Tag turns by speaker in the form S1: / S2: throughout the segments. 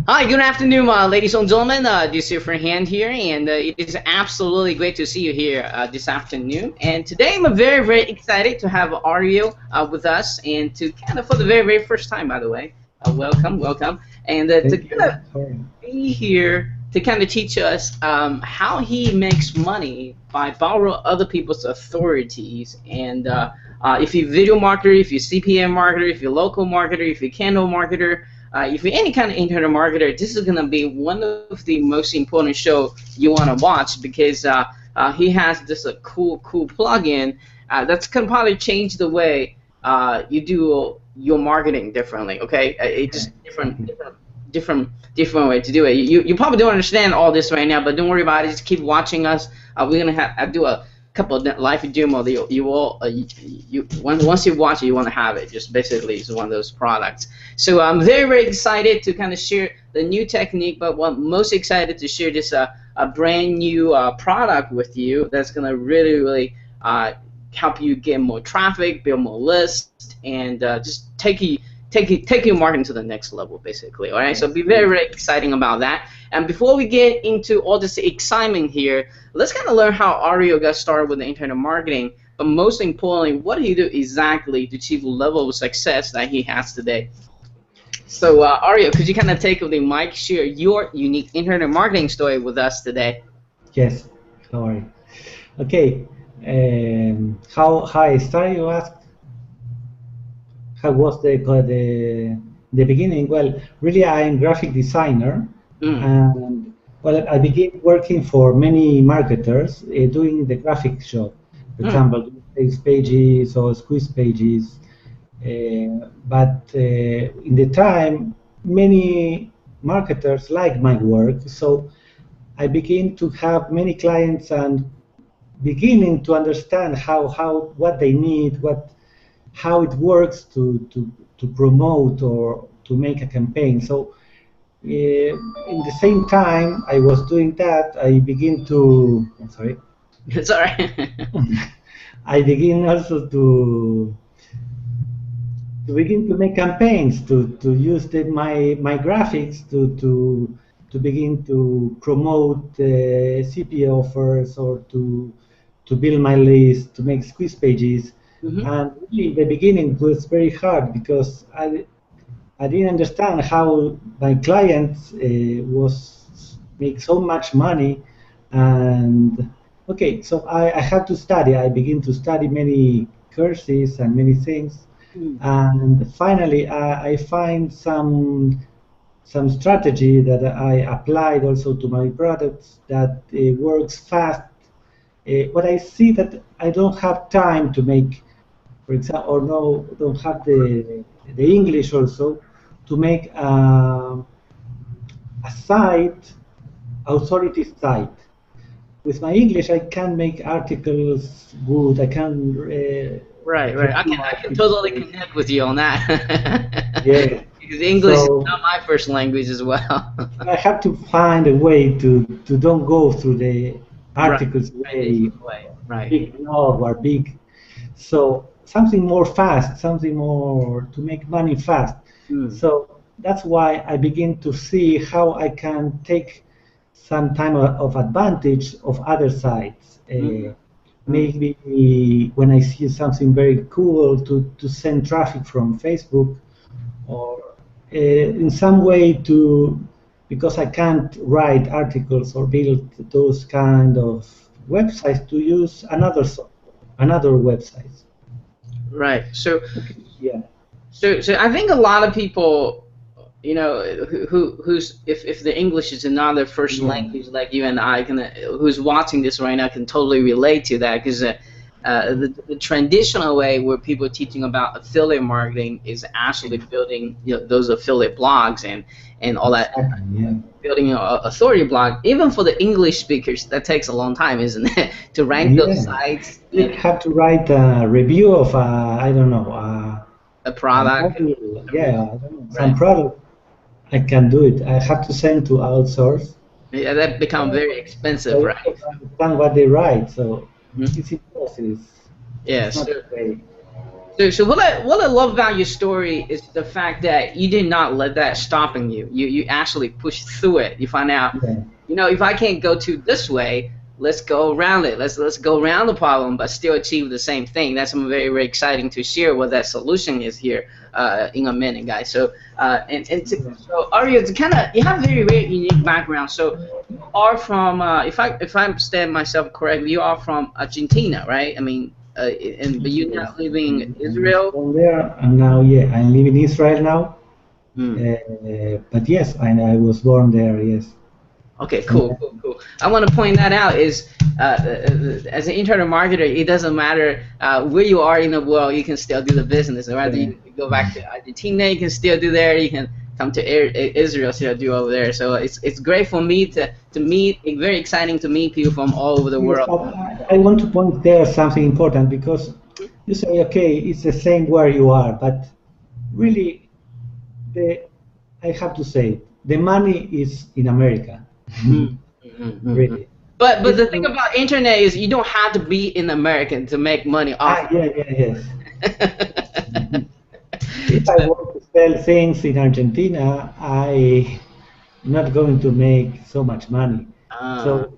S1: Hi, good afternoon, ladies and gentlemen. This is your friend Hand here, and it is absolutely great to see you here this afternoon. And today I'm very, very excited to have Ariel with us, and to kind of for the very, very first time, by the way, welcome, welcome, and to
S2: Thank
S1: kind
S2: you.
S1: of be here to kind of teach us how he makes money by borrow other people's authorities. And if you're video marketer, if you're CPM marketer, if you're local marketer, if you're candle marketer, if you're any kind of internet marketer, this is going to be one of the most important show you want to watch, because he has this cool plugin that's going to probably change the way you do your marketing differently. Okay, it just different way to do it. You probably don't understand all this right now, but don't worry about it. Just keep watching us. We're gonna have I do a couple of live demo that you will once you watch it, you want to have it. Just basically, it's one of those products. So I'm very, very excited to kind of share the new technique, but I'm most excited to share this a brand new product with you that's gonna really help you get more traffic, build more lists, and just take your marketing to the next level, basically. All right, so be very, very exciting about that. And before we get into all this excitement here, let's kind of learn how Ariel got started with the internet marketing. But most importantly, what did he do exactly to achieve the level of success that he has today? So, Ariel, could you kind of take the mic, share your unique internet marketing story with us today?
S2: Yes, how are you? Okay, how I started, you asked? How was the beginning? Well, really, I'm graphic designer, and well, I began working for many marketers doing the graphic job. For example, sales pages or squeeze pages. But in the time, many marketers like my work, so I begin to have many clients and beginning to understand how what they need, how it works to promote or to make a campaign. So in the same time I was doing that, I begin to, I'm sorry.
S1: It's all right.
S2: I begin also to begin to make campaigns, to use my graphics to begin to promote CPA offers, or to build my list, to make squeeze pages. And really, the beginning was very hard because I didn't understand how my clients was make so much money. And okay, so I had to study. I began to study many courses and many things. And finally, I find some strategy that I applied also to my products that works fast. But I see that I don't have time to make, for example, or no, don't have the English also to make a site, authority site. With my English, I can make articles good. I can
S1: Right. I can totally connect with you on that.
S2: Yeah.
S1: Because English
S2: So
S1: is not my first language as well.
S2: I have to find a way to don't go through the
S1: Right.
S2: articles way,
S1: Right.
S2: big blog or big. So something more fast, something more to make money fast. So that's why I begin to see how I can take some time of advantage of other sites. Maybe when I see something very cool to send traffic from Facebook, or in some way to, because I can't write articles or build those kind of websites, to use another website.
S1: Right. So
S2: Yeah.
S1: so I think a lot of people, who's if the English is another first
S2: Yeah.
S1: language, like you and I can, who's watching this right now, can totally relate to that, because the traditional way where people are teaching about affiliate marketing is actually building those affiliate blogs and all that.
S2: Exactly, yeah.
S1: Building an authority blog, even for the English speakers, that takes a long time, isn't it? To rank those
S2: Yeah.
S1: sites
S2: You
S1: and
S2: have to write a review of I don't know,
S1: a
S2: a
S1: product.
S2: module. Yeah, I don't know, some
S1: Right.
S2: product. I can do it. I have to send to outsource.
S1: Yeah, that become very expensive,
S2: So I
S1: right?
S2: don't understand what they write. So
S1: Mhm.
S2: it's important. course, it's
S1: Yes.
S2: not the way.
S1: So what I love about your story is the fact that you did not let that stopping you. You actually pushed through it. You find out,
S2: Yeah.
S1: if I can't go to this way, let's go around it. Let's go around the problem, but still achieve the same thing. That's very very exciting to share what that solution is here in a minute, guys. So so Ariel, it's kind of you have a very very unique background. So you are from if I understand myself correctly, you are from Argentina, right? I mean, but you're
S2: Yes.
S1: not living in
S2: I was
S1: Israel.
S2: born there, and now, yeah, I live in Israel now.
S1: Hmm.
S2: But yes, I was born there. Yes.
S1: Okay,
S2: And,
S1: cool. I want to point that out is as an internet marketer, it doesn't matter where you are in the world, you can still do the business. Whether
S2: yeah.
S1: you go back to Argentina, you can still do there. You can come to Israel, still do over there. So it's great for me to meet. It's very exciting to meet people from all over the
S2: Yes,
S1: world.
S2: but I want to point there something important because you say, okay, it's the same where you are, but really, the I have to say, the money is in America.
S1: Mm.
S2: Really.
S1: But
S2: It's,
S1: the thing about internet is you don't have to be in America to make money off of
S2: yeah, yeah, yes.
S1: it.
S2: If I want to sell things in Argentina, I'm not going to make so much money.
S1: uh,
S2: So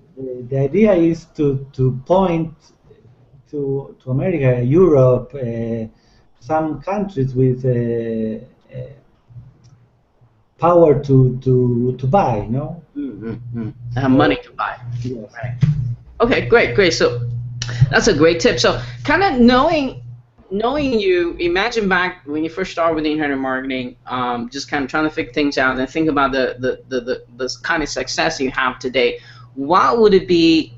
S2: the idea is to point to America, Europe, some countries with power to buy, no?
S1: I have money
S2: So
S1: to buy.
S2: yes,
S1: Right. Okay, great. So that's a great tip. So kind of knowing you, imagine back when you first started with internet marketing, just kind of trying to figure things out and think about the kind of success you have today. What would it be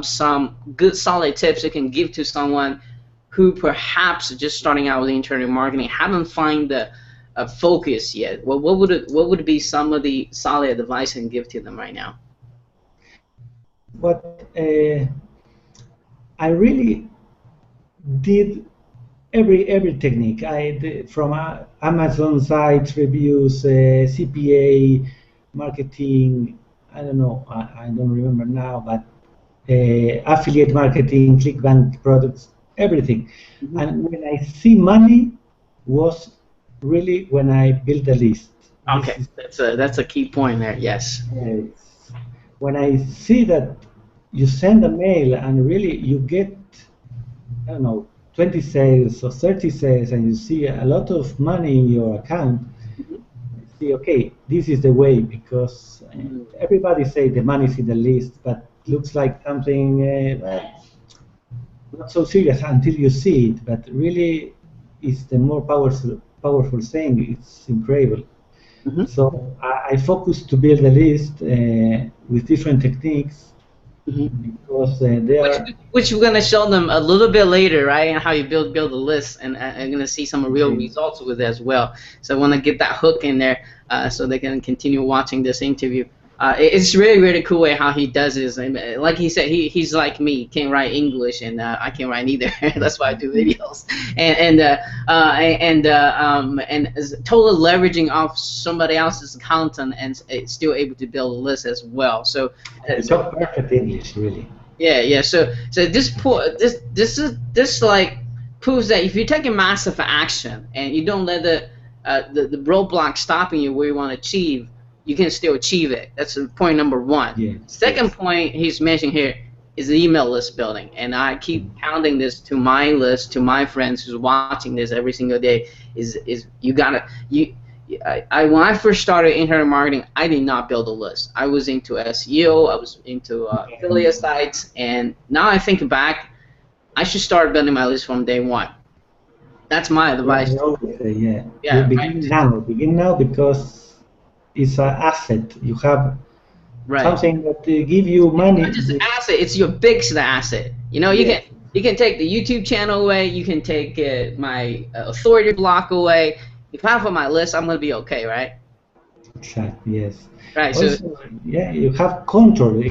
S1: some good solid tips you can give to someone who perhaps just starting out with internet marketing, haven't find the focus yet? What would be some of the solid advice you can give to them right now?
S2: what I really did every technique. I did from Amazon sites, reviews, CPA, marketing. I don't know. I don't remember now, but affiliate marketing, ClickBank products, everything. And when I see money, was really when I build a list. This
S1: Okay,
S2: is
S1: that's a key point there. Yes.
S2: uh, when I see that you send a mail and really you get, I don't know, 20 sales or 30 sales, and you see a lot of money in your account, you see, okay, this is the way, because everybody say the money's in the list, but looks like something well, not so serious until you see it, but really it's the more powerful thing. It's incredible.
S1: Mm-hmm.
S2: So I focus to build a list with different techniques
S1: Hmm.
S2: because they
S1: Which
S2: are
S1: which we're gonna show them a little bit later, right? And how you build a list, and I'm gonna see some real
S2: okay.
S1: results with it as well. So I want to get that hook in there, so they can continue watching this interview. It's really really cool way how he does this. And like he said, he's like me, can't write English, and I can't write either. That's why I do videos, and is totally leveraging off somebody else's content and it's still able to build a list as well. So.
S2: You talk perfect English, really.
S1: Yeah. So this like proves that if you take a massive action and you don't let the roadblock stopping you where you want to achieve, you can still achieve it. That's point number one.
S2: Yes,
S1: Second
S2: yes.
S1: point he's mentioning here is the email list building, and I keep counting this to my list, to my friends who's watching this every single day. Is you gotta you. When I first started internet marketing, I did not build a list. I was into SEO, I was into affiliate sites, and now I think back, I should start building my list from day one. That's my
S2: Yeah,
S1: advice.
S2: I always say, yeah.
S1: Yeah, right.
S2: Begin now because it's an asset. You have
S1: Right.
S2: something that give you
S1: It's not
S2: money.
S1: just an asset; it's your biggest asset. You can
S2: Yes,
S1: take the YouTube channel away. You can take my authority block away. If I have on my list, I'm gonna be okay, right?
S2: exactly. Yes.
S1: Right. So.
S2: Also, yeah, you have control.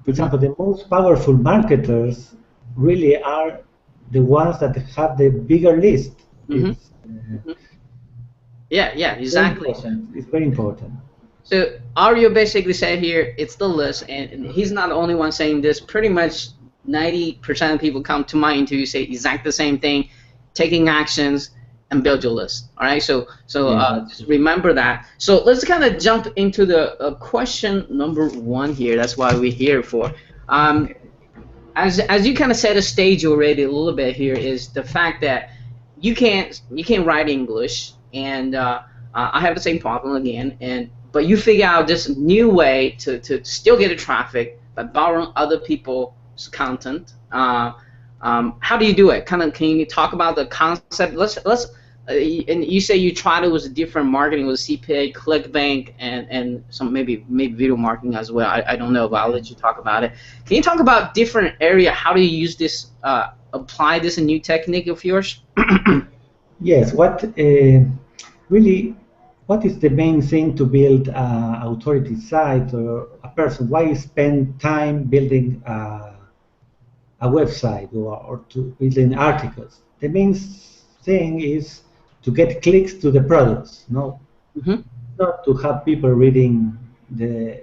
S2: For
S1: Mhm.
S2: example, the most powerful marketers really are the ones that have the bigger list.
S1: Mhm.
S2: It's
S1: Mhm. Yeah.
S2: very
S1: Exactly.
S2: important. It's very important.
S1: So Ario basically said here it's the list, and he's not the only one saying this. Pretty much 90% of people come to my interview say exactly the same thing, taking actions and build your list. All right, so just remember that. So let's kind of jump into the question number one here. That's why we're here for. As you kind of set a stage already a little bit here is the fact that you can't write English, and I have the same problem again, but you figure out this new way to still get the traffic by borrowing other people's content. How do you do it? Can you talk about the concept? And you say you tried it with different marketing with CPA, ClickBank, and some maybe video marketing as well. I don't know, but I'll let you talk about it. Can you talk about different area? How do you use this? Apply this new technique of yours?
S2: Yes. What is the main thing to build an authority site or a person? Why spend time building a website or to building articles? The main thing is to get clicks to the products, no?
S1: Mm-hmm.
S2: Not to have people reading the.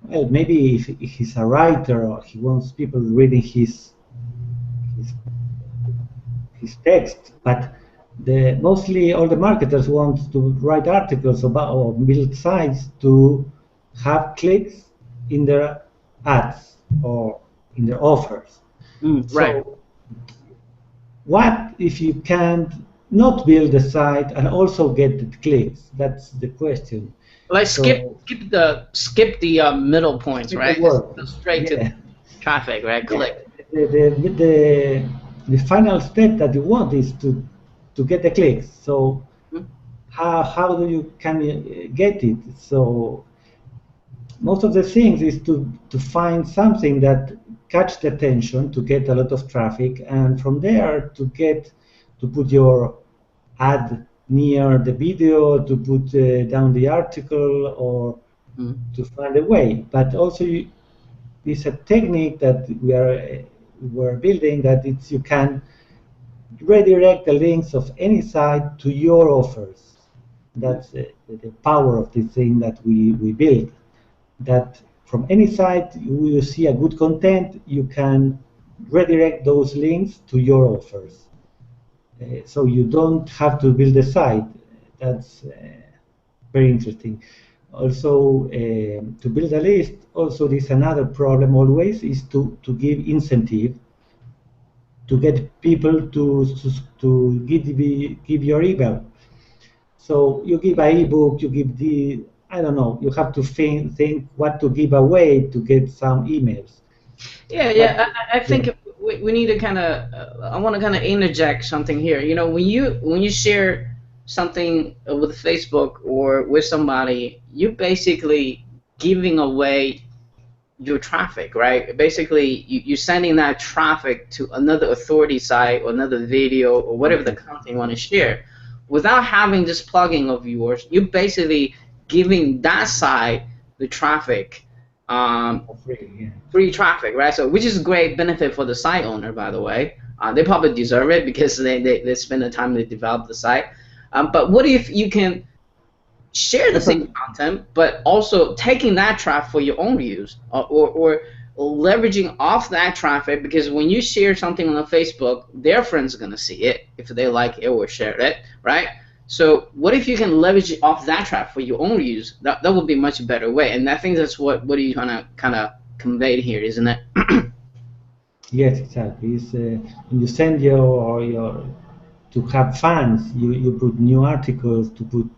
S2: Well, maybe if he's a writer or he wants people reading his text, but mostly all the marketers want to write articles about or build sites to have clicks in their ads or in their offers.
S1: Right.
S2: So what if you can't not build a site and also get the clicks? That's the question.
S1: Let's skip the middle points, right? Just go straight to traffic, right? Click.
S2: The final step that you want is to get the clicks. So how do you get it? So most of the things is to find something that catch the attention, to get a lot of traffic, and from there to put your ad near the video, to put down the article, or to find a way. But also it's a technique that we're building that you can redirect the links of any site to your offers. That's the power of this thing that we build. That from any site you see a good content, you can redirect those links to your offers. So you don't have to build a site. That's very interesting. Also, to build a list, also there's another problem always is to give incentive to get people to give your email. So you give an ebook, you give I don't know, you have to think what to give away to get some emails.
S1: Yeah. I think we need to kind of. I want to kind of interject something here. You know, when you share something with Facebook or with somebody, you're basically giving away your traffic, right? Basically, you're sending that traffic to another authority site or another video or whatever the content you want to share. Without having this plugin of yours, you're basically giving that site the traffic, free traffic, right? So which is a great benefit for the site owner, by the way. They probably deserve it because they spend the time to develop the site. But what if you can share the same content, but also taking that traffic for your own use, or leveraging off that traffic, because when you share something on Facebook, their friends are going to see it if they like it or share it, right? So what if you can leverage off that traffic for your own use? That would be a much better way, and I think that's what are you kind of conveyed here, isn't it?
S2: Yes, exactly. It's, when you send your to have fans, you put new articles, to put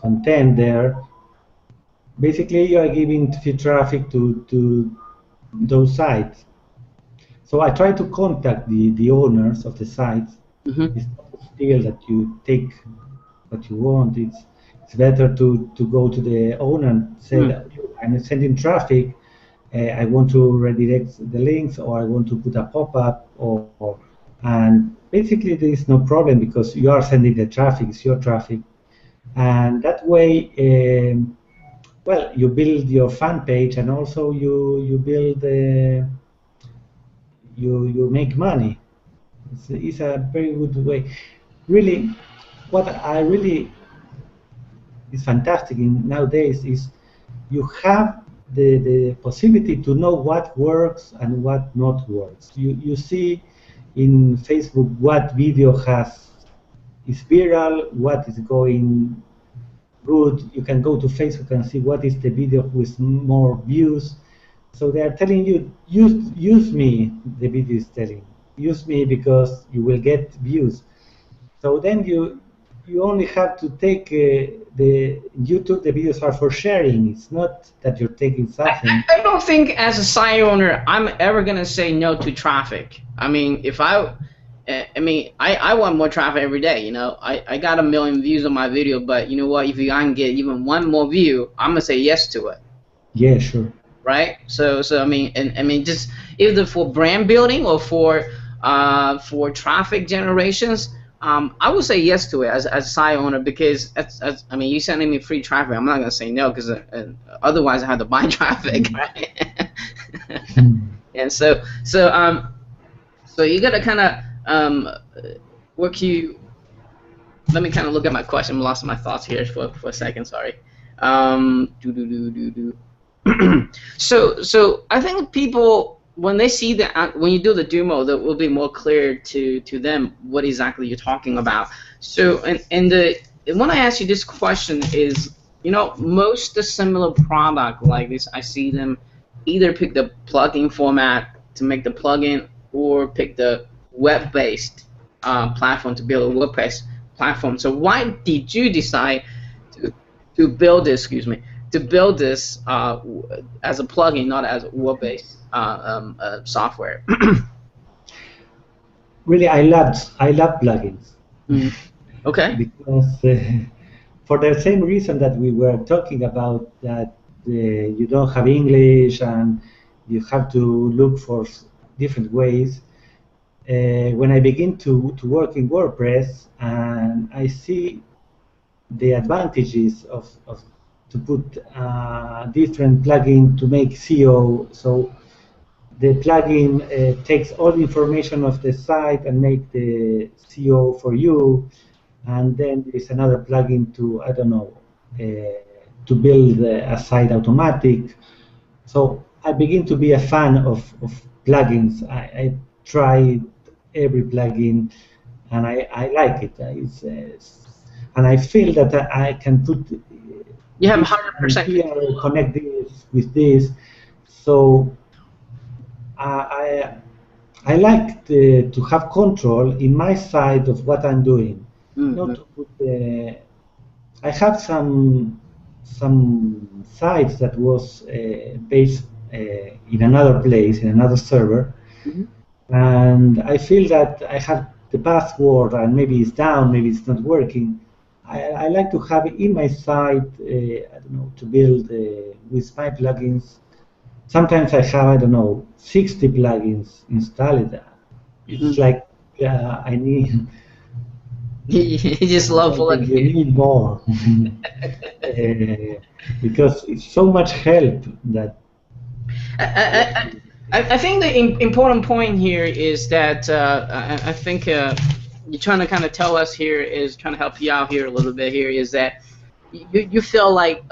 S2: content there. Basically, you are giving free traffic to those sites. So I try to contact the owners of the sites.
S1: Mm-hmm.
S2: It's not still that you take what you want. It's better to go to the owner and say that I'm sending traffic. I want to redirect the links, or I want to put a pop-up, and basically there is no problem because you are sending the traffic. It's your traffic, and that way, well, you build your fan page, and also you build you make money. It's a very good way. Really, what I really is fantastic in nowadays is you have the possibility to know what works and what not works. You see in Facebook what video is viral, what is going good. You can go to Facebook and see what is the video with more views. So they are telling you, use me, the video is telling. Use me because you will get views. So then you only have to take the YouTube. The videos are for sharing. It's not that you're taking something.
S1: I don't think as a site owner I'm ever gonna say no to traffic. I mean, if I want more traffic every day. You know, I got 1 million views on my video, but you know what? If you can get even one more view, I'm gonna say yes to it.
S2: Yeah, sure.
S1: Right? So I mean, and I mean, just either for brand building or for traffic generations, I would say yes to it as a site owner because I mean, you sending me free traffic, I'm not gonna say no because otherwise I have to buy traffic, right? And so you gotta kind of work you. Let me kind of look at my question. I lost my thoughts here for a second. Sorry. So I think people when they see that when you do the demo, that will be more clear to them what exactly you're talking about. So and when I ask you this question is, you know, most the similar product like this, I see them either pick the plugin format to make the plugin or pick the web-based platform to build a WordPress platform. So why did you decide to build this? Excuse me. To build this as a plugin, not as web-based software.
S2: Really, I love plugins.
S1: Mm. Okay.
S2: Because for the same reason that we were talking about, that you don't have English and you have to look for different ways. When I begin to work in WordPress and I see the advantages of to put different plugin to make SEO. So the plugin takes all the information of the site and make the SEO for you. And then there is another plugin to, I don't know, to build a site automatic. So I begin to be a fan of plugins. I tried every plugin and I like it. And I feel that I can put
S1: you have 100%
S2: here, connect this with this. So I like to have control in my side of what I'm doing.
S1: Mm-hmm.
S2: Not to put I have some sites that was based in another place, in another server, and I feel that I have the password and maybe it's down, maybe it's not working. I like to have in my site, I don't know, to build with my plugins. Sometimes I have, I don't know, 60 plugins installed. It's like I need.
S1: You just love
S2: you need more because it's so much help that.
S1: I think the important point here is that I think you're trying to kind of tell us here is trying to help you out here a little bit here is that you feel like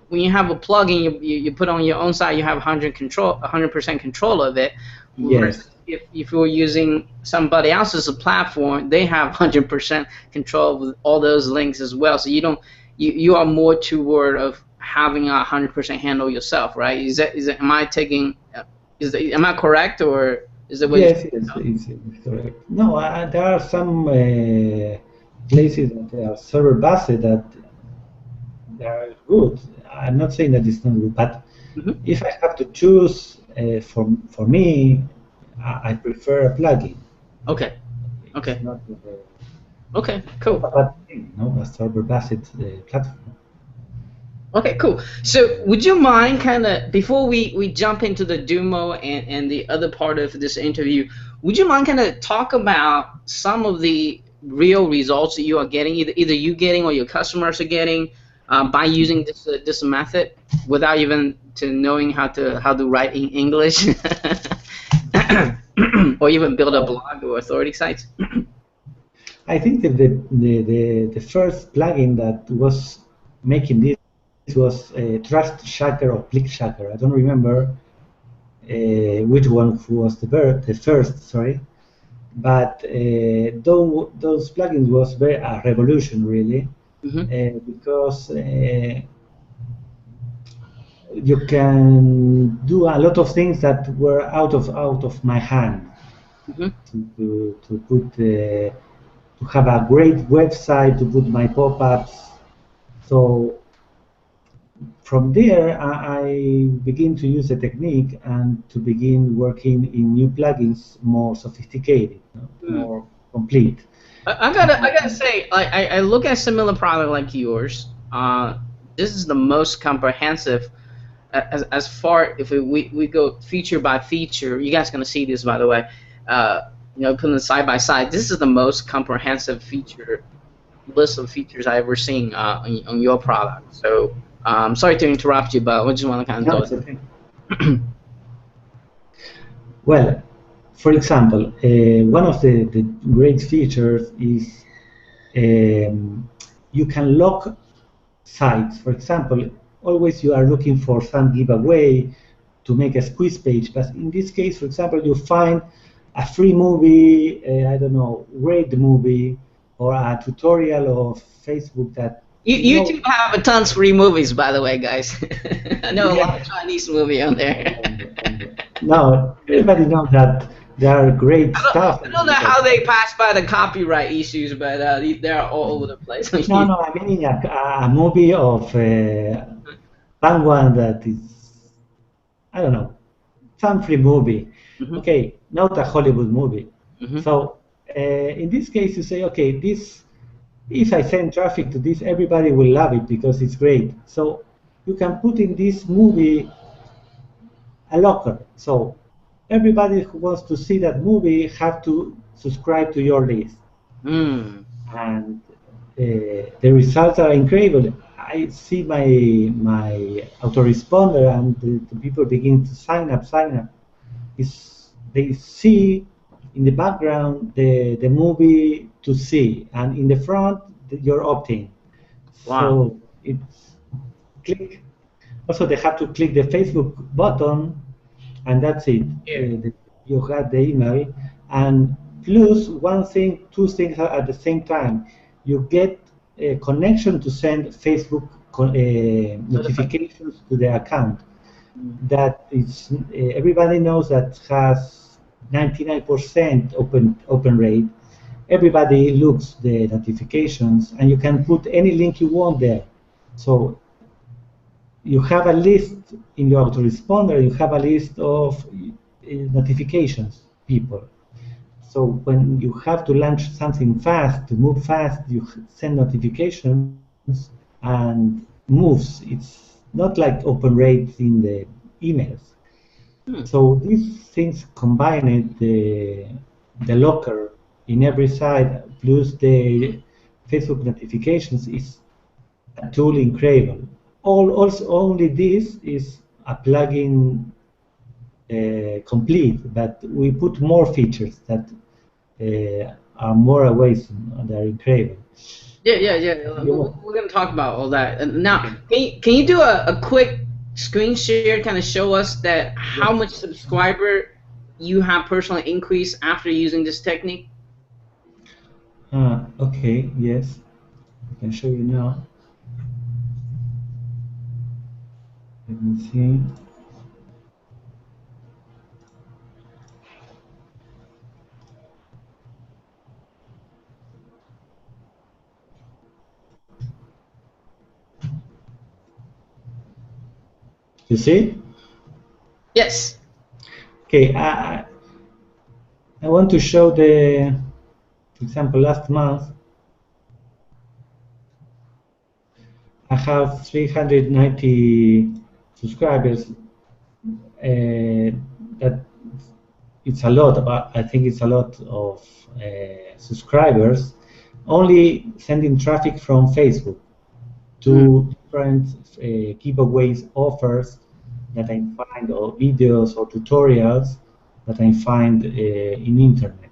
S1: when you have a plugin you put on your own site, you have 100% control of it.
S2: Yes.
S1: If you're using somebody else's platform, they have 100% control of all those links as well. So you are more toward of having 100% handle yourself, right? Am I correct, or is it?
S2: Yes, it's correct. No, there are some places that are server based that they are good. I'm not saying that it's not good, but if I have to choose, for me, I prefer a plugin.
S1: Okay. Okay.
S2: Not
S1: okay. Cool.
S2: But no, a server-based platform.
S1: Okay, cool. So would you mind kind of, before we jump into the demo and the other part of this interview, would you mind kind of talk about some of the real results that you are getting, either you getting or your customers are getting by using this method without even to knowing how to write in English or even build a blog or authority sites?
S2: I think that the first plugin that was making this was Trust Shaker or Click Shaker. I don't remember which one was the first, sorry. But those plugins was a revolution, really, because you can do a lot of things that were out of my hand. To put to have a great website, to put my pop-ups. So from there, I begin to use the technique and to begin working in new plugins, more sophisticated, more complete.
S1: I gotta say, I look at a similar product like yours. This is the most comprehensive. As far if we go feature by feature, you guys gonna see this by the way. Putting them side by side, this is the most comprehensive feature list of features I ever seen on your product. So sorry to interrupt you, but I just want to kind
S2: No,
S1: of
S2: it's okay. Well, for example, one of the great features is you can lock sites. For example, always you are looking for some giveaway to make a squeeze page, but in this case, for example, you find a free movie, I don't know, great movie, or a tutorial of Facebook that
S1: YouTube have a tons of free movies, by the way, guys. I know a lot
S2: yeah.
S1: of Chinese movie on there.
S2: No, everybody knows that there are great stuff.
S1: I don't know how they pass by the copyright issues, but they're all over the place.
S2: No, I mean a movie of someone that is, I don't know, some free movie. Okay, not a Hollywood movie. So in this case, you say, okay, this, if I send traffic to this, everybody will love it because it's great. So you can put in this movie a locker. So everybody who wants to see that movie have to subscribe to your list. And the results are incredible. I see my autoresponder and the people begin to sign up. They see in the background the movie to see, and in the front you're opting.
S1: Wow.
S2: So it's click. Also, they have to click the Facebook button, and that's it. You have the email, and plus two things at the same time. You get a connection to send Facebook notifications to the account. That is, everybody knows that has 99% open rate. Everybody looks the notifications, and you can put any link you want there. So you have a list in your autoresponder, you have a list of notifications, people. So when you have to launch something fast, to move fast, you send notifications and moves. It's not like open rate in the emails. So these things combined, the locker in every side plus the Facebook notifications is a tool incredible. Also, only this is a plugin complete, but we put more features that are more ways that are incredible.
S1: Yeah. We're gonna talk about all that. And now, can you do a quick screen share, kind of show us that how much subscriber you have personally increased after using this technique?
S2: Okay, yes, I can show you now. Let me see. You see?
S1: Yes.
S2: Okay, I want to show the, for example, last month I have 390 subscribers. That it's a lot, but I think it's a lot of subscribers. Only sending traffic from Facebook to different giveaways offers that I find, or videos or tutorials that I find in internet.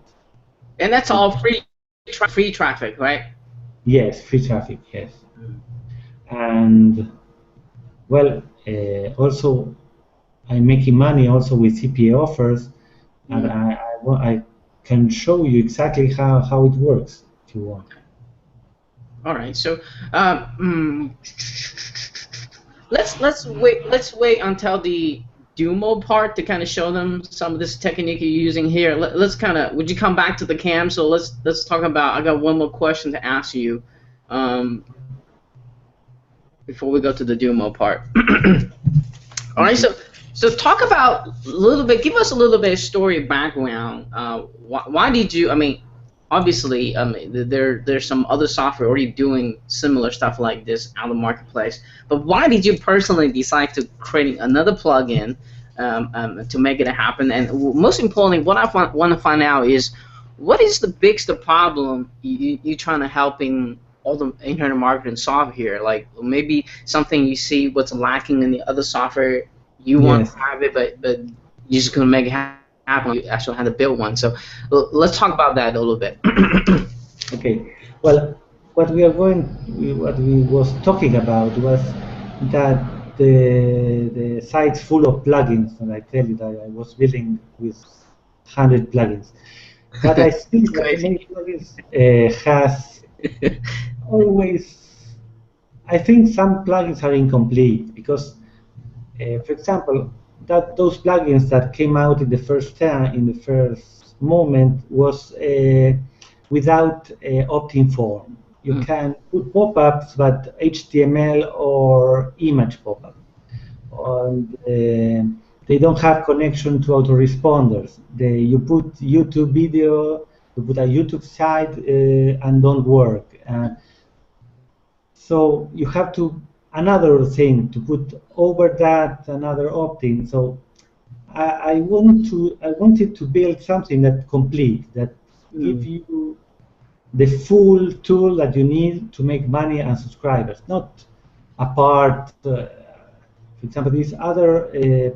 S1: And that's all free traffic, right?
S2: Yes, free traffic, yes. And Well, also I'm making money also with CPA offers, and I can show you exactly how it works if you want.
S1: All right. So, let's wait until the demo part to kind of show them some of this technique you're using here. Let's kind of, would you come back to the cam? So let's talk about. I got one more question to ask you, um, before we go to the demo part. All right. So talk about a little bit. Give us a little bit of story background. Why did you? I mean, obviously, there's some other software already doing similar stuff like this out of the marketplace. But why did you personally decide to create another plugin to make it happen? And most importantly, what I want to find out is what is the biggest problem you trying to helping all the internet marketing solve here? Like maybe something you see what's lacking in the other software. You want
S2: Yes.
S1: to have it, but you're just gonna make it happen. You actually have to build one. So let's talk about that a little bit.
S2: Okay. Well, what we was talking about was that the site's full of plugins, and I tell you that I was building with 100 plugins. But I see
S1: It's
S2: that
S1: crazy.
S2: many plugins has always. I think some plugins are incomplete because, for example, that those plugins that came out in the first time, in the first moment, was without opt-in form. You
S1: Mm,
S2: can put pop-ups, but HTML or image pop-up, and they don't have connection to autoresponders. You put YouTube video, you put a YouTube site, and don't work. So you have to another thing to put over that another opt-in. So I wanted to build something that complete that give
S1: mm,
S2: you the full tool that you need to make money and subscribers, not a part. For example, these other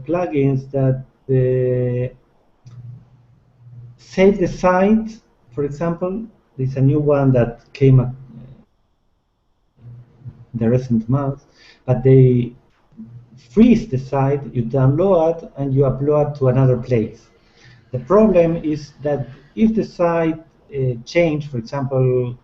S2: plugins that save the site. For example, there's a new one that came up the recent months, but they freeze the site, you download and you upload to another place. The problem is that if the site change, for example,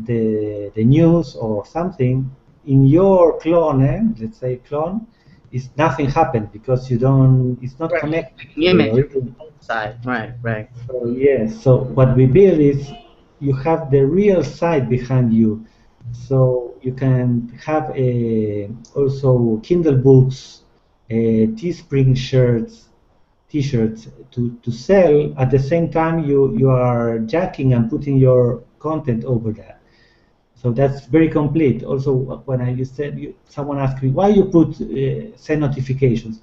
S2: the news or something, in your clone, let's say clone, is nothing happened because you don't, it's not
S1: right.
S2: connected to the
S1: Image
S2: original.
S1: side. Right. Right.
S2: So yes, so what we build is you have the real site behind you. So you can have also Kindle books, Teespring shirts, T-shirts to sell. At the same time, you are jacking and putting your content over that. So that's very complete. Also, when I you said someone asked me why you put send notifications.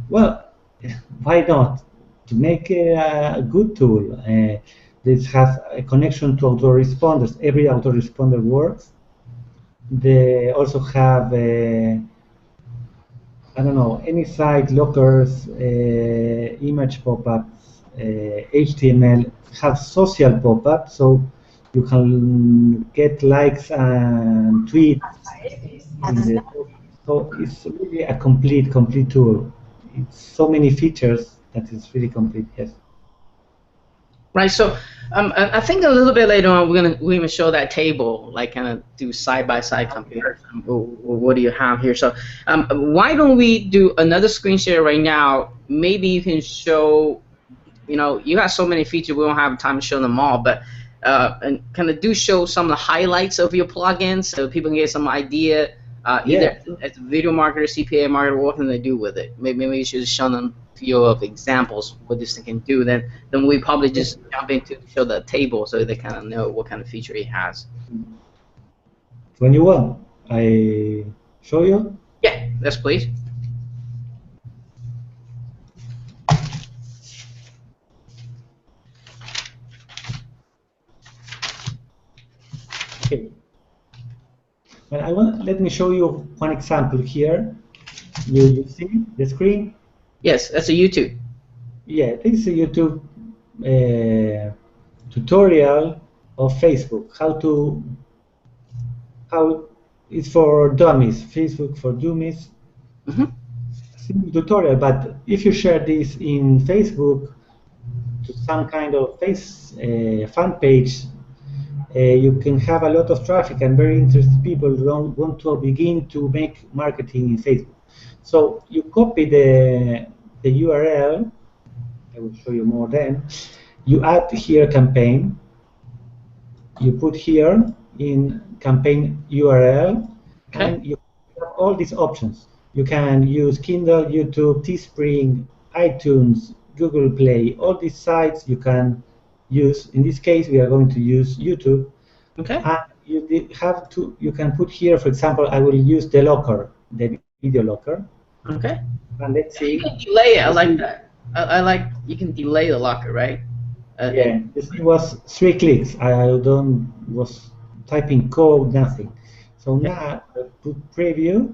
S2: Well, why not? To make a good tool. This has a connection to autoresponders. Every autoresponder works. They also have, I don't know, any site, lockers, image pop-ups, HTML, have social pop-ups, so you can get likes and tweets in the. So it's really a complete tool. It's so many features that it's really complete. Yes.
S1: Right. So, I think a little bit later on we're gonna show that table, like kind of do side by side comparison. What do you have here? So, why don't we do another screen share right now? Maybe you can show. You got so many features, we don't have time to show them all, but and kind of do show some of the highlights of your plugins so people can get some idea.
S2: Yeah.
S1: Either as a video marketer, CPA marketer, what can they do with it? Maybe you should show them a few of examples what this thing can do. Then we probably just jump into show the table so they kind of know what kind of feature it has.
S2: When you want, I show you.
S1: Yeah, yes, please.
S2: Okay. Well, let me show you one example here. You see the screen?
S1: Yes, that's a YouTube.
S2: Yeah, this is a YouTube tutorial of Facebook. How it's for dummies. Facebook for dummies. simple tutorial, but if you share this in Facebook to some kind of fan page, you can have a lot of traffic and very interested people don't want to begin to make marketing in Facebook. So you copy the URL. I will show you more then. You add here campaign. You put here in campaign URL,
S1: Okay.
S2: and you have all these options. You can use Kindle, YouTube, Teespring, iTunes, Google Play. All these sites you can use. In this case, we are going to use YouTube.
S1: Okay.
S2: And you can put here, for example, I will use the locker, the video locker.
S1: Okay.
S2: And let's see.
S1: You can delay it. I like that. I like you can delay the locker, right?
S2: Yeah, this was 3 clicks. I don't was typing code, nothing. So now I put preview.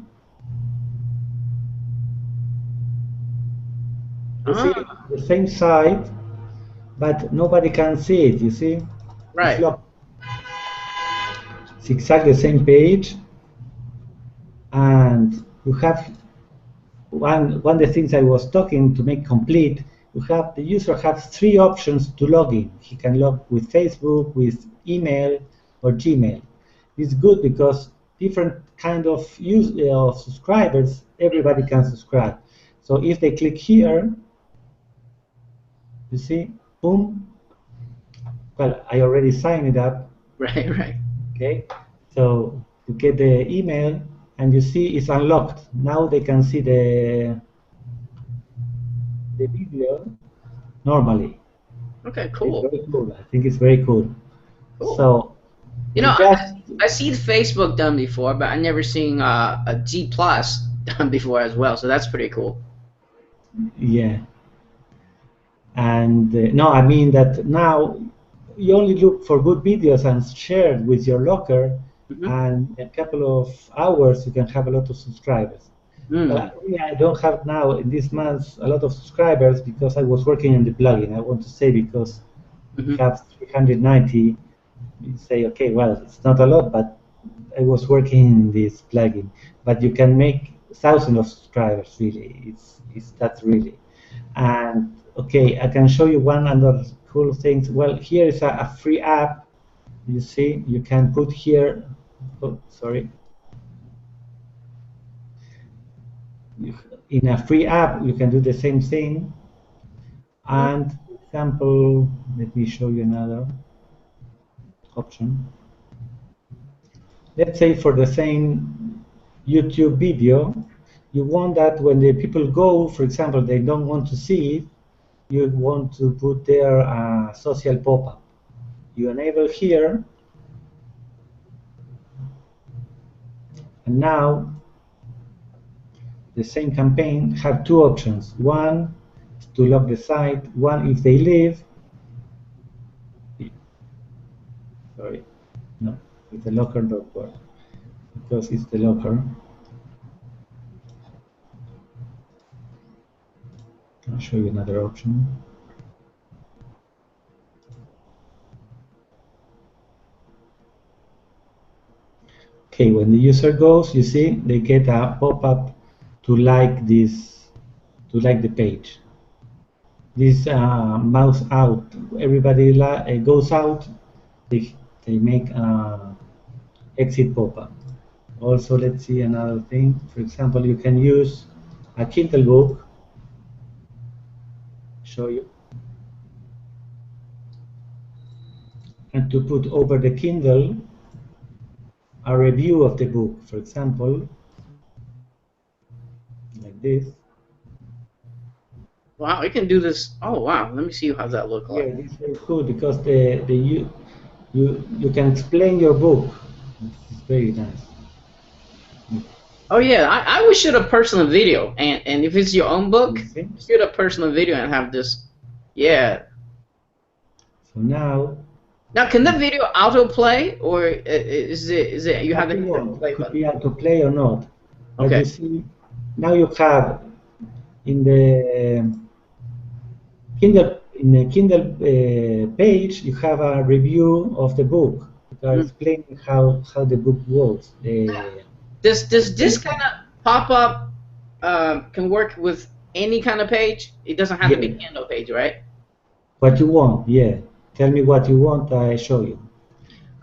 S2: You see the same site, but nobody can see it. You see,
S1: Right.
S2: It's locked. It's exactly the same page, and you have one of the things I was talking to make complete. The user has 3 options to log in. He can log with Facebook, with email, or Gmail. It's good because different kind of of subscribers, everybody can subscribe. So if they click here, you see, boom. Well, I already signed it up.
S1: Right. Right.
S2: Okay. So you get the email, and you see it's unlocked. Now they can see the video normally.
S1: Okay. Cool.
S2: It's very cool. I think it's very cool.
S1: Cool.
S2: So,
S1: you know, I seen Facebook done before, but I never seen a G Plus done before as well. So that's pretty cool.
S2: Yeah. And no, I mean that now you only look for good videos and share it with your locker, and in a couple of hours you can have a lot of subscribers. But I don't have now in this month a lot of subscribers because I was working on the plugin. I want to say because we have 390. You say, okay, well, it's not a lot, but I was working in this plugin. But you can make thousands of subscribers, really. That's really. And okay, I can show you one other cool thing. Well, here is a free app. You see, you can put here. Oh, sorry. In a free app, you can do the same thing. And for example, let me show you another option. Let's say for the same YouTube video, you want that when the people go, for example, they don't want to see it, you want to put there a social pop-up. You enable here, and now the same campaign have 2 options. One is to lock the site, one if they leave. Sorry, no, it's the locker don't work because it's the locker. I'll show you another option. Okay, when the user goes, you see they get a pop-up to like this, to like the page. This mouse out, everybody goes out, they make exit pop-up. Also, let's see another thing. For example, you can use a Kindle book. Show you. And to put over the Kindle a review of the book, for example, like this.
S1: Wow, you can do this. Oh wow, let me see how that look like.
S2: Yeah, this is very cool because you can explain your book. It's very nice.
S1: Oh yeah, I would shoot a personal video, and if it's your own book, shoot a personal video and have this. Yeah.
S2: So now.
S1: Now, can the video autoplay, or is it you have to play
S2: button? Could be autoplay or not. But
S1: okay.
S2: You see, now you have in the Kindle page, you have a review of the book. You are explaining how the book works.
S1: Does this kind of pop up can work with any kind of page. It doesn't have to be
S2: Yeah.
S1: Kindle page, right?
S2: What you want? Yeah. Tell me what you want. I show you.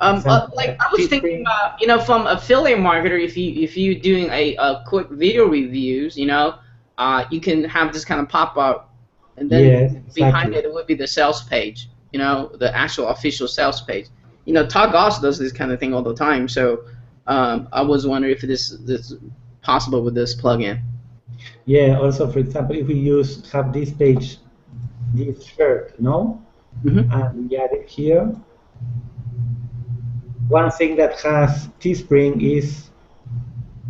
S2: Example,
S1: Like I was thinking
S2: Teespring.
S1: about, from affiliate marketer, if you doing a quick video reviews, you can have this kind of pop up, and then
S2: Yes,
S1: behind
S2: exactly.
S1: it would be the sales page, the actual official sales page. Todd Goss does this kind of thing all the time, so I was wondering if this is possible with this plugin.
S2: Yeah. Also, for example, if we have this page, this shirt, no,
S1: Hmm.
S2: and we add it here. One thing that has Teespring is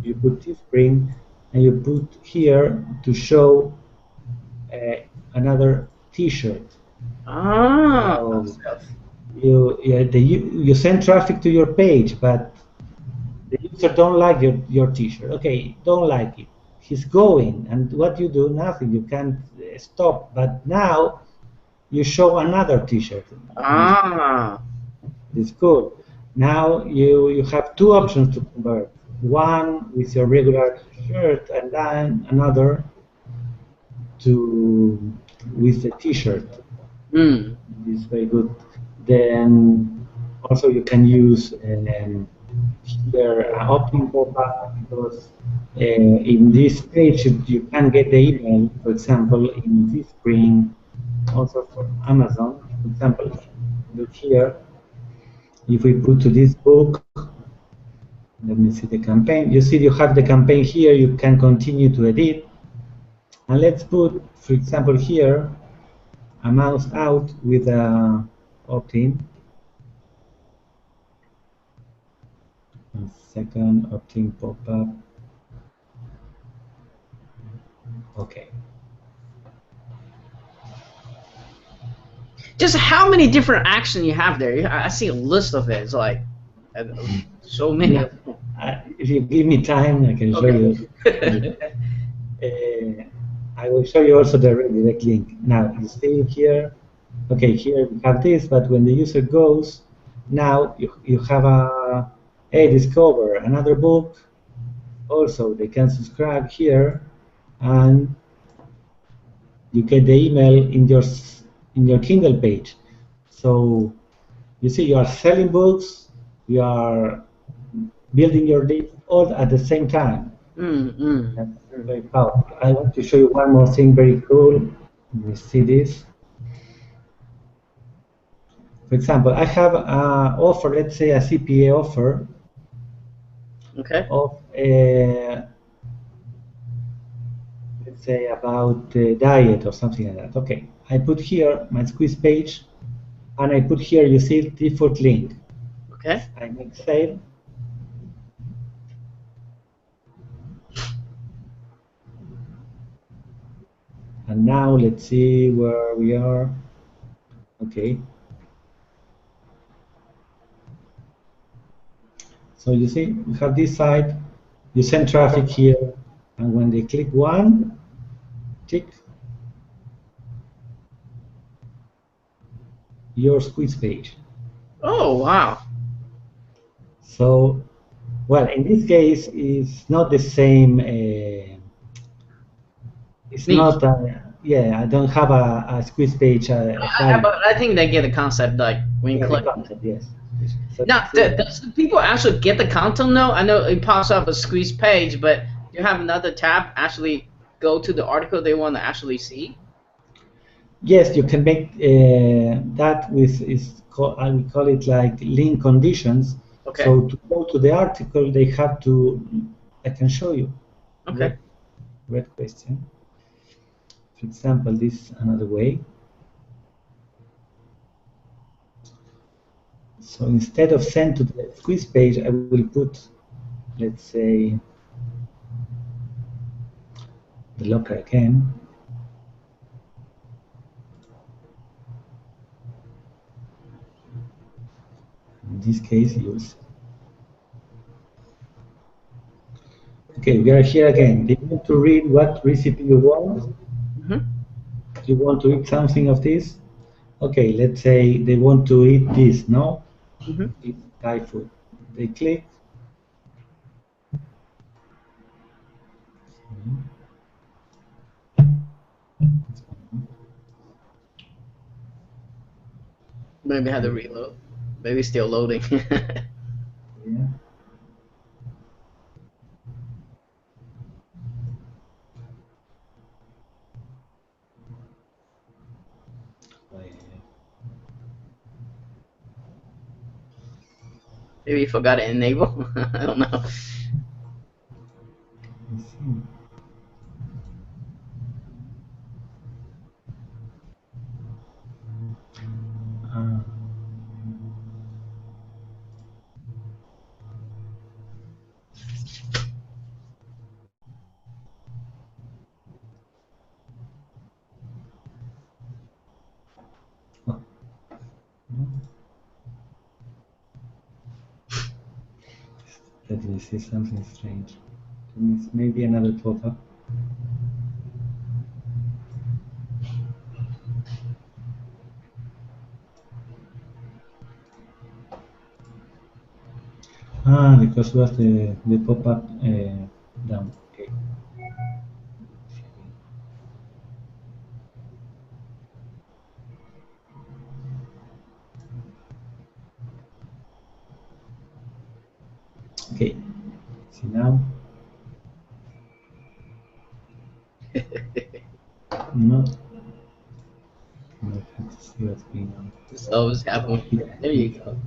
S2: you put Teespring and you put here to show uh, another T-shirt.
S1: Ah,
S2: So you send traffic to your page, but the user don't like your T-shirt. Okay, don't like it. He's going, and what you do? Nothing. You can't stop. But now you show another T-shirt.
S1: ah.
S2: It's cool. Now you have two options to convert. One with your regular shirt, and then another to with the T-shirt.
S1: Hmm.
S2: It's very good. Then also you can use here opt-in pop-up because in this page you can get the email. For example, in this spring, also for Amazon. For example, look here. If we put to this book, let me see the campaign. You see you have the campaign here. You can continue to edit. And let's put, for example, here a mouse out with a opt-in. One second, opt-in pop-up. Okay.
S1: Just how many different actions you have there? I see a list of it. It's like uh, so many.
S2: Yeah. If you give me time, I can show you.
S1: Okay.
S2: Uh, I will show you also the redirect link. Now, you see here, okay, here we have this, but when the user goes, now you have a discover another book. Also, they can subscribe here, and you get the email in your Kindle page. So you see, you are selling books, you are building your list all at the same time.
S1: Mm, mm,
S2: That's
S1: mm.
S2: very powerful. I want to show you one more thing very cool. Let me see this. For example, I have an offer, let's say a CPA offer
S1: Okay.
S2: of, let's say about diet or something like that. Okay, I put here my squeeze page, and I put here, you see, default link.
S1: Okay.
S2: I make save. And now let's see where we are. Okay, so you see, we have this site, you send traffic here, and when they click one, tick, your squeeze page.
S1: Oh wow.
S2: So, well, in this case, it's not the same. It's
S1: Niche.
S2: not. Yeah, I don't have a squeeze page of that.
S1: But I think they get the concept, like when you
S2: Yeah, the
S1: click.
S2: concept, yes. So
S1: Now,
S2: this
S1: does the people actually get the content though? I know it pops up a squeeze page, but you have another tab actually go to the article they want to actually see.
S2: yes, you can make that with I will call it like link conditions.
S1: Okay.
S2: So to go to the article, they have to. I can show you.
S1: Okay.
S2: Great, great question. For example, this another way. So instead of send to the squeeze page, I will put, let's say, the locker again. In this case, use. Okay, we are here again. They want to read what recipe you want.
S1: Hmm.
S2: You want to eat something of this? Okay, let's say they want to eat this, no?
S1: Hmm.
S2: Eat Thai food. They click.
S1: Maybe I had to reload. Maybe it's still loading.
S2: Yeah.
S1: Maybe you forgot to enable. I don't know.
S2: Let's see. Uh, oh, no. Let me see something strange. It's maybe another pop-up. Ah, because was the pop-up down. Okay. Okay. See now? No. I have to see what's going on.
S1: This always happens. There you go.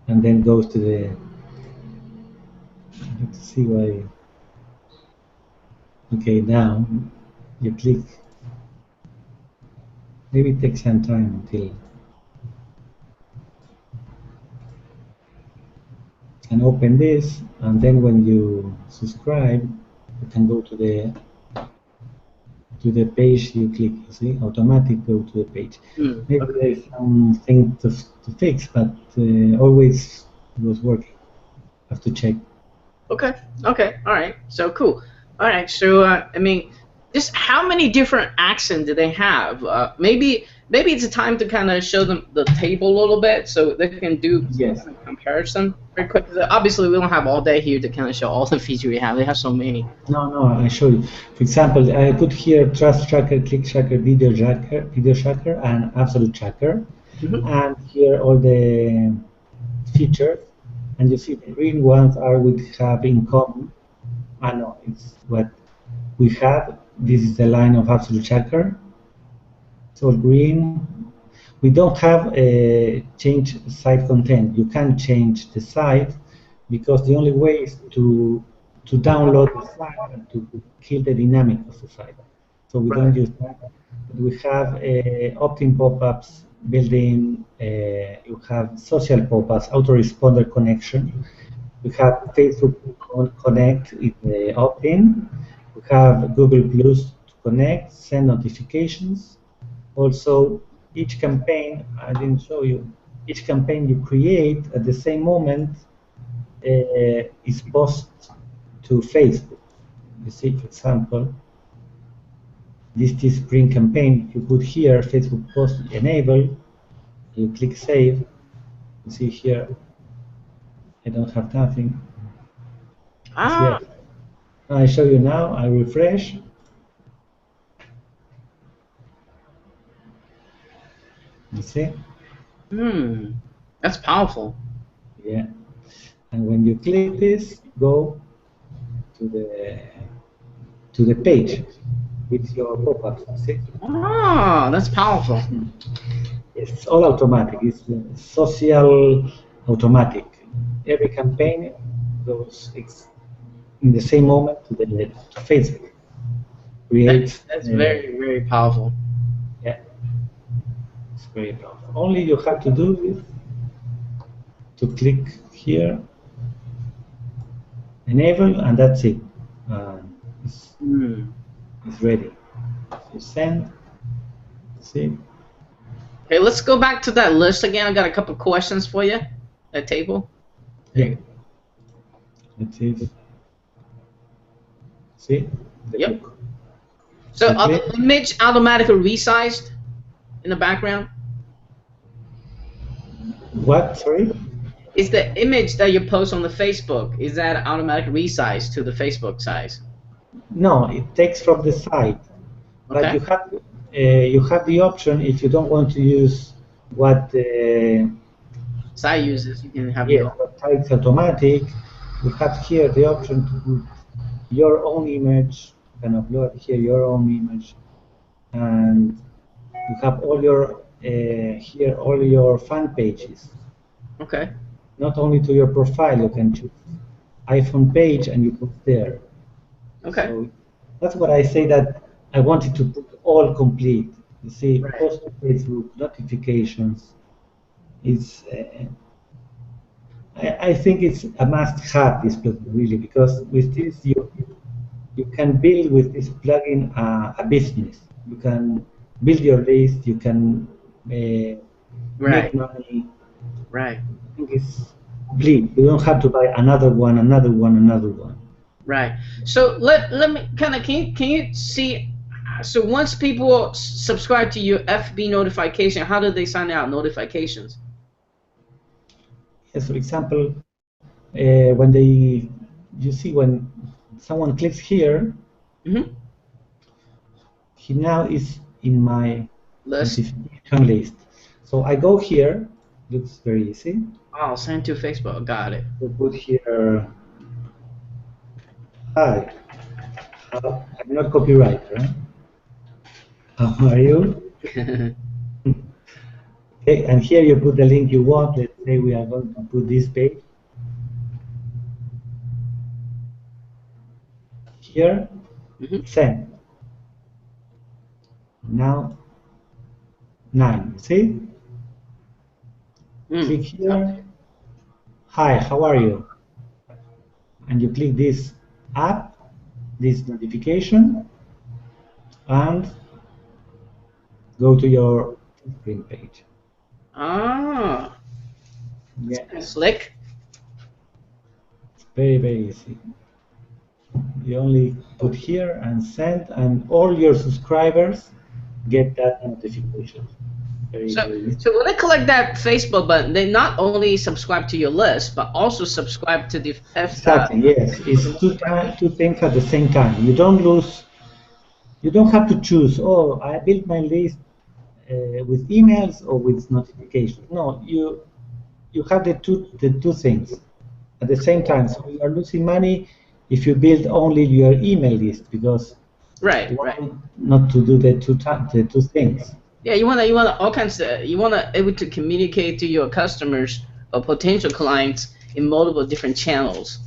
S2: And then goes to the. I have to see why. Okay, now you click. Maybe it takes some time until. And open this, and then when you subscribe, you can go to the page you click. You see, automatic go to the page. Maybe
S1: Okay.
S2: there's something to fix, but always it was working. Have to check.
S1: Okay. Okay. All right. So cool. All right. So I mean, just how many different accents do they have? Maybe it's a time to kind of show them the table a little bit so they can do some
S2: Yes.
S1: kind of comparison very quick. Obviously, we don't have all day here to kind of show all the features we have. They have so many.
S2: No, no, I show you. For example, I put here trust tracker, click tracker, video tracker, and absolute tracker,
S1: Hmm.
S2: and here all the features. And you see the green ones are we have in common. I know it's what we have. This is the line of absolute tracker. It's all green. We don't have a change site content. You can change the site because the only way is to download the site and to kill the dynamic of the site. So we don't
S1: Right.
S2: use that. But we have opt-in pop-ups, building. You have social pop-ups, autoresponder connection. We have Facebook Connect in the opt-in. We have Google Plus to connect, send notifications. Also, each campaign, I didn't show you, each campaign you create at the same moment is posted to Facebook. You see, for example, this spring campaign, you put here Facebook post enable, you click save, you see here, I don't have nothing. It's
S1: Ah.
S2: there. I show you now, I refresh, you see?
S1: Hmm. That's powerful.
S2: Yeah. And when you click this, go to the page with your pop-ups. See?
S1: Ah, that's powerful.
S2: It's all automatic. It's social automatic. Every campaign goes in the same moment to Facebook. Creates.
S1: That's very very powerful.
S2: Yeah, it's very powerful. Only you have to do is to click here, enable, and that's it. It's,
S1: Hmm.
S2: it's ready. You send. See.
S1: Okay, let's go back to that list again. I got a couple questions for you. That table. There
S2: Yeah.
S1: you go.
S2: It is. See the
S1: Yep.
S2: book.
S1: So
S2: You
S1: are
S2: click.
S1: the image automatically resized in the background?
S2: What? Sorry.
S1: Is the image that you post on the Facebook, is that automatically resized to the Facebook size?
S2: No, it takes from the site, but
S1: Okay.
S2: you have you have the option if you don't want to use what
S1: site users, you can have
S2: yes,
S1: your.
S2: what types automatic. You have here the option to put your own image. You can upload here your own image, and you have all your here all your fan pages.
S1: Okay.
S2: Not only to your profile, you can choose iPhone page and you put there.
S1: Okay.
S2: So that's what I say that I wanted to put all complete. You see,
S1: Right.
S2: post to Facebook, notifications. It's I think it's a must-have this plugin really because with this you can build with this plugin a business. You can build your list. You can make
S1: Right.
S2: money.
S1: Right.
S2: I think it's complete. You don't have to buy another one, another one, another one.
S1: Right. So let me kind of can you see? So once people subscribe to your FB notification, how do they sign out notifications?
S2: Yes, for example, when you see when someone clicks here,
S1: Mm-hmm.
S2: he now is in my
S1: List.
S2: notification list. So I go here, looks very easy.
S1: Oh, send to Facebook. Got it.
S2: We put here, hi, I'm not copywriter. How are you? Okay, and here you put the link you want. Let's say we are going to put this page here,
S1: Mm-hmm.
S2: send. Now, 9, see?
S1: Mm.
S2: Click here, hi, how are you? And you click this app, this notification, and go to your screen page.
S1: Ah, it's
S2: Yeah,
S1: pretty slick.
S2: it's very, very easy. You only put
S1: Oh,
S2: here and send, and all your subscribers get that notification. Very,
S1: So,
S2: very easy.
S1: so when they collect that Facebook button, they not only subscribe to your list, but also subscribe to the
S2: Exactly, yes. It's two things at the same time. You don't have to choose, oh, I built my list with emails or with notifications. No, you have the two things at the same time. So you are losing money if you build only your email list because
S1: Right, right.
S2: why not to do the two things?
S1: Yeah, you wanna all kinds of you wanna able to communicate to your customers or potential clients in multiple different channels.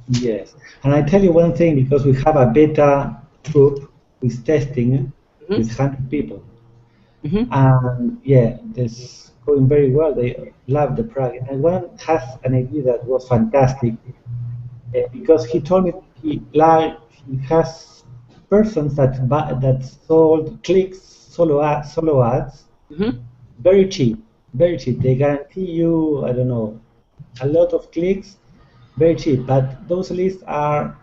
S2: Yes, and I tell you one thing because we have a beta troop with testing with
S1: Mm-hmm.
S2: 100 people.
S1: Mm-hmm.
S2: And yeah, this going very well. They love the product. And one has an idea that was fantastic because he told me he has persons that sold clicks solo ads
S1: Mm-hmm.
S2: very cheap, very cheap. They guarantee you I don't know a lot of clicks, very cheap. But those lists are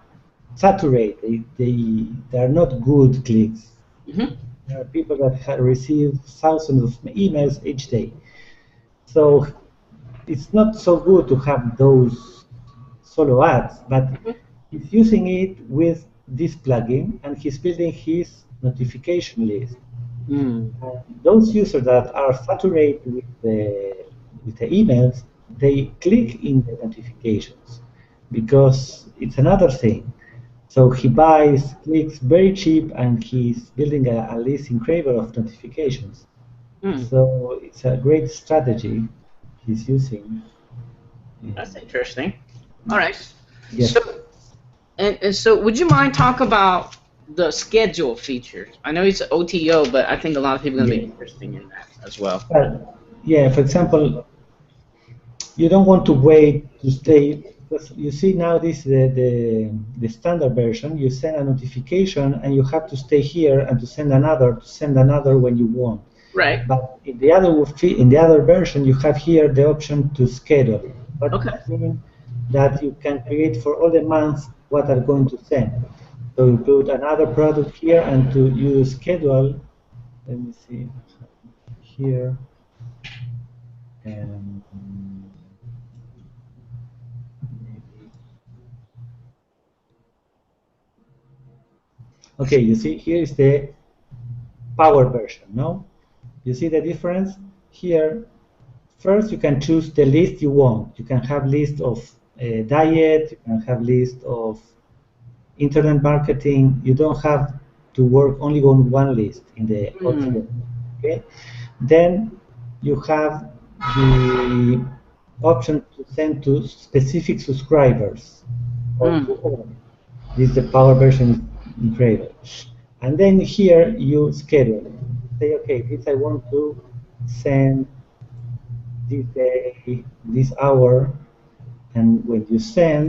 S2: saturated. They are not good clicks.
S1: Mm-hmm.
S2: There are people that have received thousands of emails each day. So it's not so good to have those solo ads, but he's using it with this plugin and he's building his notification list.
S1: Mm.
S2: Those users that are saturated with the emails, they click in the notifications because it's another thing. So he buys clicks very cheap and he's building a list incredible of notifications.
S1: Mm.
S2: So it's a great strategy he's using.
S1: That's interesting. All right. So
S2: Yes.
S1: and so would you mind talk about the schedule features? I know it's OTO, but I think a lot of people are gonna be
S2: Yeah.
S1: interested in that as well.
S2: Well, yeah, for example, you don't want to wait to stay because you see now this the standard version. You send a notification and you have to stay here and to send another when you want.
S1: Right.
S2: But in the other version, you have here the option to schedule. What
S1: Okay.
S2: means that you can create for all the months what are going to send. So you put another product here and to use schedule. Let me see here. Um, maybe. Okay, you see here is the power version. No, you see the difference here. First, you can choose the list you want. You can have list of diet. You can have list of internet marketing. You don't have to work only on one list in the
S1: Mm.
S2: okay. Then you have the option to send to specific subscribers or to
S1: Mm.
S2: all. This is the power version incredible. And then here you schedule. Say, okay, this I want to send this day, this hour, and when you send,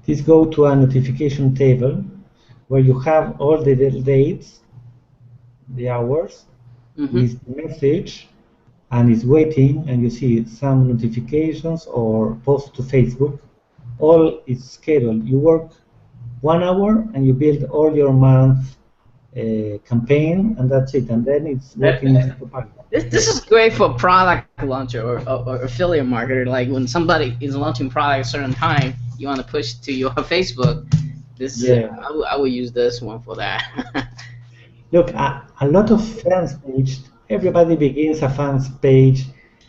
S2: this go to a notification table where you have all the dates, the hours,
S1: Mm-hmm.
S2: with the message, and it's waiting, and you see some notifications or post to Facebook. All is scheduled. You work 1 hour and you build all your month campaign, and that's it. And then it's working in autopilot.
S1: This is great for product launcher or affiliate marketer. Like when somebody is launching product at a certain time, you want to push to your Facebook. This
S2: Yeah.
S1: I will use this one for that.
S2: Look, a lot of fans page, everybody begins a fans page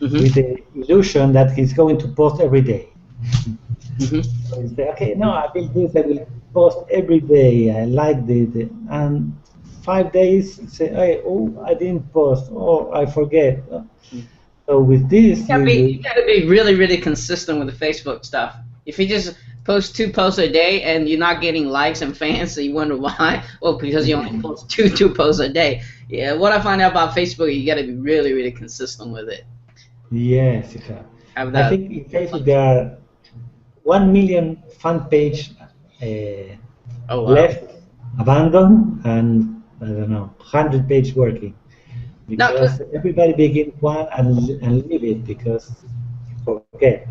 S2: with
S1: Mm-hmm.
S2: the illusion that he's going to post every day.
S1: Mm-hmm.
S2: So you say, okay, no, I built this, I will post every day. I like and 5 days, say, hey, oh, I didn't post, oh, I forget. So with this,
S1: You gotta be really really consistent with the Facebook stuff. If you just post 2 posts a day and you're not getting likes and fans, so you wonder why. Well, because you only post two posts a day. Yeah, what I find out about Facebook, you gotta be really really consistent with it.
S2: yes, you have.
S1: Have
S2: I
S1: that.
S2: think in Facebook there are 1 million fan page
S1: Oh wow.
S2: left, abandoned, and I don't know, 100 page working.
S1: Now,
S2: Because everybody begin one and leave it because you forget.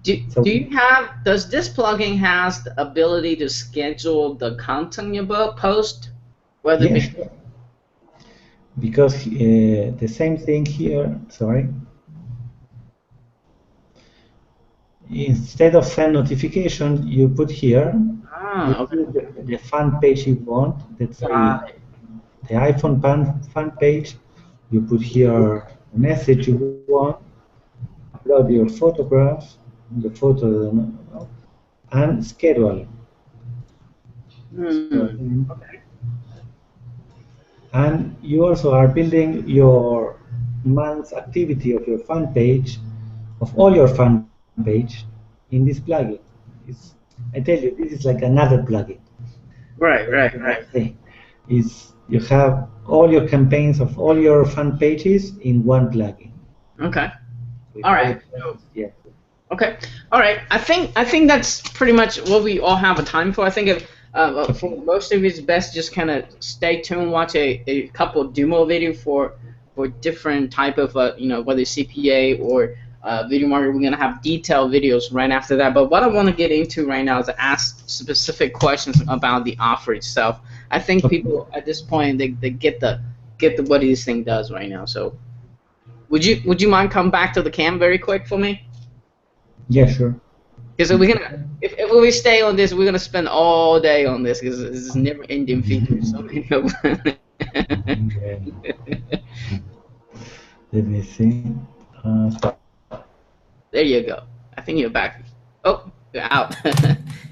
S1: do
S2: So
S1: you have does this plugin has the ability to schedule the content you post, whether it
S2: yes,
S1: be
S2: sure. Because the same thing here. Sorry. Instead of send notification, you put here. You
S1: okay,
S2: choose the fan page you want. Let's say
S1: got it.
S2: the iPhone fan page. You put here the message you want. Upload your photographs, the photo, and schedule. So,
S1: Hmm.
S2: and you also are building your month's activity of your fan page, of all your fan page, in this plugin. It's, I tell you, this is like another plugin.
S1: Right, right, right.
S2: Another thing is you have all your campaigns of all your fan pages in one plugin
S1: Okay.
S2: with
S1: All
S2: all
S1: right.
S2: the posts. Yeah.
S1: Okay. All right. I think that's pretty much what we all have a time for. I think if, for
S2: Okay.
S1: most of it's best just kind of stay tuned, watch a couple demo video for different type of whether it's CPA or video marketing. We're gonna have detailed videos right after that. But what I want to get into right now is to ask specific questions about the offer itself. I think
S2: Okay.
S1: people at this point they get the what this thing does right now. So would you mind come back to the cam very quick for me?
S2: Yeah, sure.
S1: Because we're gonna if we stay on this, we're gonna spend all day on this because this is never ending feature. So many of them.
S2: Yeah. Let me see. Stop.
S1: There you go. I think you're back. Oh, you're out.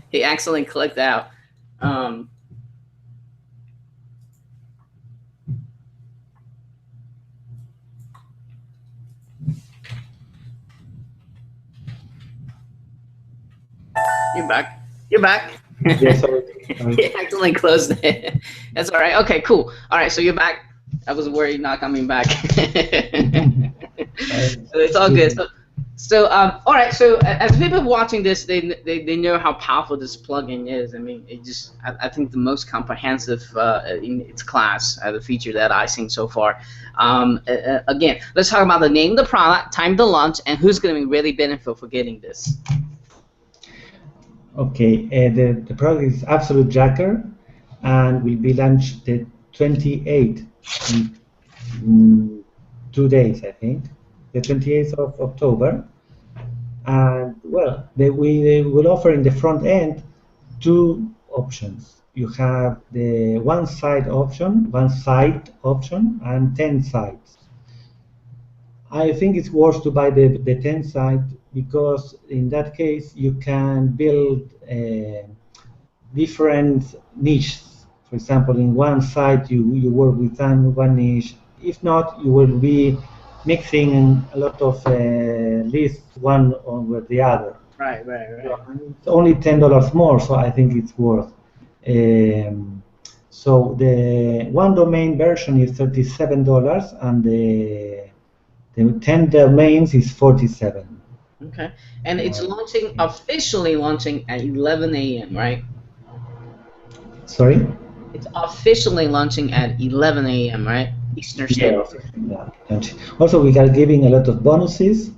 S1: He accidentally clicked out. Um, you're back. You're back.
S2: Yeah, sorry. Sorry.
S1: He accidentally closed it. That's all right. Okay, cool. All right, so you're back. I was worried not coming back. So it's all good. So, all right. So as people watching this, they know how powerful this plugin is. I mean, I think the most comprehensive in its class, the feature that I've seen so far. Again, let's talk about the name of the product, time to launch, and who's going to be really benefit for getting this.
S2: Okay, the product is Absolute Jacker and will be launched the 28th in 2 days, I think, the 28th of October. And well, we will offer in the front end two options. you have the one site option, and 10 sites. I think it's worth to buy the 10 site because in that case you can build different niches. For example, in one site you work with one niche. If not, you will be mixing a lot of lists one over the other.
S1: Right, right,
S2: So,
S1: right.
S2: and it's only $10 more, so I think it's worth. Um, so the one domain version is $37, and the 10 domains is 47.
S1: Okay. And it's
S2: Uh,
S1: launching, officially launching at 11 a.m., right?
S2: Sorry?
S1: It's officially launching at 11 a.m., right? Eastern Standard.
S2: Yes. Yeah. Also, we are giving a lot of bonuses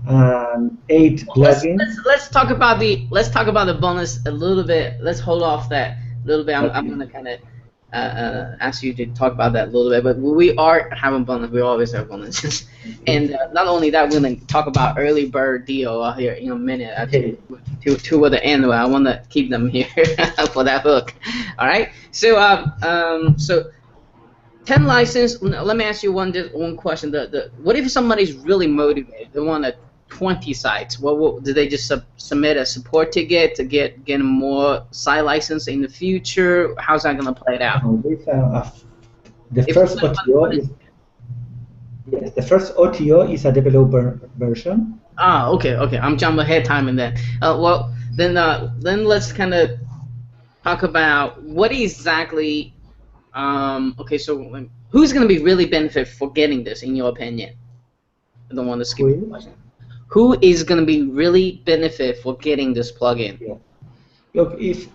S2: and 8
S1: Well,
S2: plugins.
S1: let's talk about the bonus a little bit. Let's hold off that a little bit. I'm
S2: Okay.
S1: gonna kind of ask you to talk about that a little bit. But we are having bonus. We always have bonuses, and not only that, we're gonna talk about early bird deal here in a minute.
S2: Okay.
S1: Two at the end. I want to keep them here for that hook. All right. So 10 license. Let me ask you one question. What if somebody's really motivated? They want 20 sites. Do they just submit a support ticket to get more site license in the future? How's that going to play it out?
S2: With, the
S1: If
S2: first OTO is yes, the first OTO is a developer version.
S1: okay. I'm jumping ahead timing then. Then let's kind of talk about what exactly. Okay, so who's going to be really benefit for getting this, in your opinion? I don't want to skip the
S2: Who is?
S1: question. Who is going to be really benefit for getting this plugin?
S2: Yeah. Look, if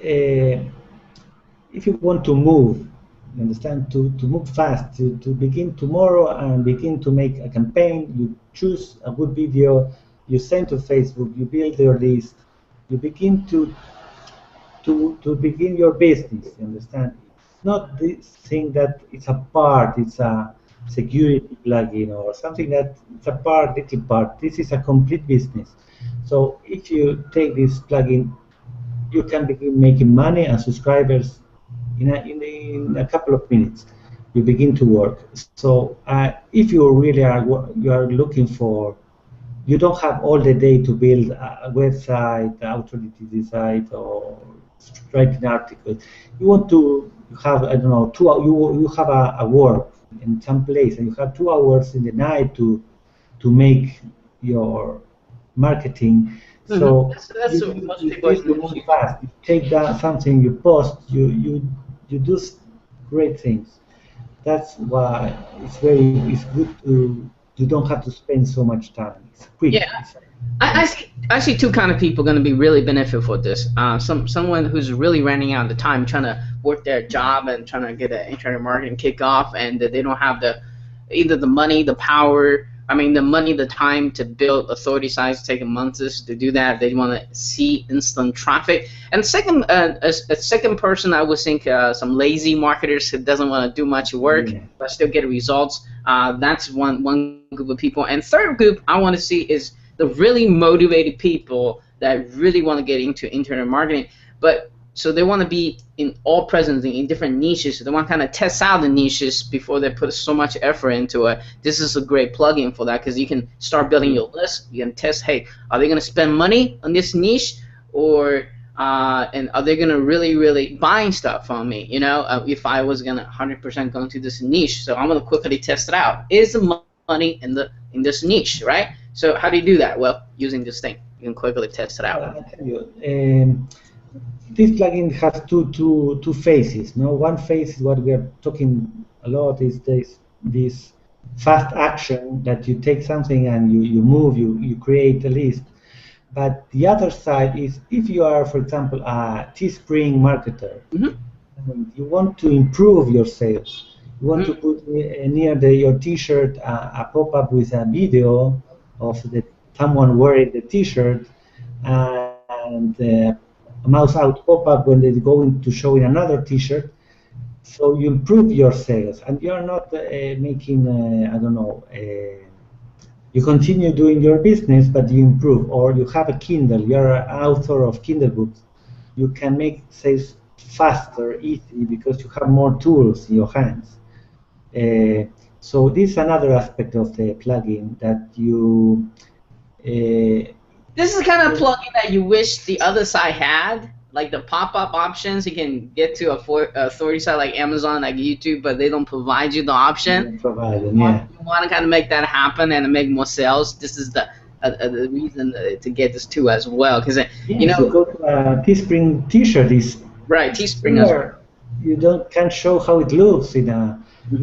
S2: you want to move, you understand, to move fast, to begin tomorrow and begin to make a campaign, you choose a good video, you send to Facebook, you build your list, you begin to begin your business, you understand? It's not this thing that it's a part, it's a security plugin or something that it's a part, little part. This is a complete business. So if you take this plugin, you can begin making money and subscribers in a couple of minutes. You begin to work. So if you really you are looking for, you don't have all the day to build a website, authority site, or writing articles. You want to have, I don't know, you have a work in some place, and you have 2 hours in the night to make your marketing. So
S1: That's
S2: you
S1: what
S2: use
S1: most
S2: this
S1: people.
S2: to move fast. You take that something, you post, you do great things. That's why it's good to you don't have to spend so much time. It's quick.
S1: Yeah, I see two kind of people going to be really benefit for this. Someone who's really running out of the time, trying to work their job and trying to get an internet marketing kick off, and they don't have either the money, the power. I mean, the money, the time to build authority sites, taking months to do that. They want to see instant traffic. And second, a second person, I would think some lazy marketers who doesn't want to do much work
S2: Yeah.
S1: but still get results. That's one group of people. And third group I want to see is the really motivated people that really want to get into internet marketing, but so they want to be in all present in different niches. So they want to kind of test out the niches before they put so much effort into it. This is a great plugin for that because you can start building your list. You can test, hey, are they going to spend money on this niche, or and are they going to really buying stuff from me? You know, if I was going to 100% go into this niche, so I'm going to quickly test it out. Is the money in this niche, right? So how do you do that? Well, using this thing, you can quickly test it out.
S2: I'll tell you. This plugin has two phases. No, one phase, what we are talking a lot, is this fast action that you take something and you move, you create a list. But the other side is if you are, for example, a Teespring marketer, and you want to improve your sales. You want to put near your T-shirt a pop-up with a video of someone wearing the T-shirt, and a mouse out pop-up when they go into showing another T-shirt. So you improve your sales, and you're not making, I don't know, you continue doing your business, but you improve. Or you have a Kindle, you're an author of Kindle books. You can make sales faster, easy, because you have more tools in your hands. So this is another aspect of the plugin that you.
S1: This is the kind of plugin that you wish the other side had, like the pop-up options. You can get to a authority site like Amazon, like YouTube, but they don't provide you the option.
S2: Provided, yeah.
S1: You want to kind of make that happen and make more sales. This is the reason to get this too as well, because you know.
S2: So go to a Teespring T-shirt is
S1: right, Teespring as well.
S2: You can't show how it looks in a, I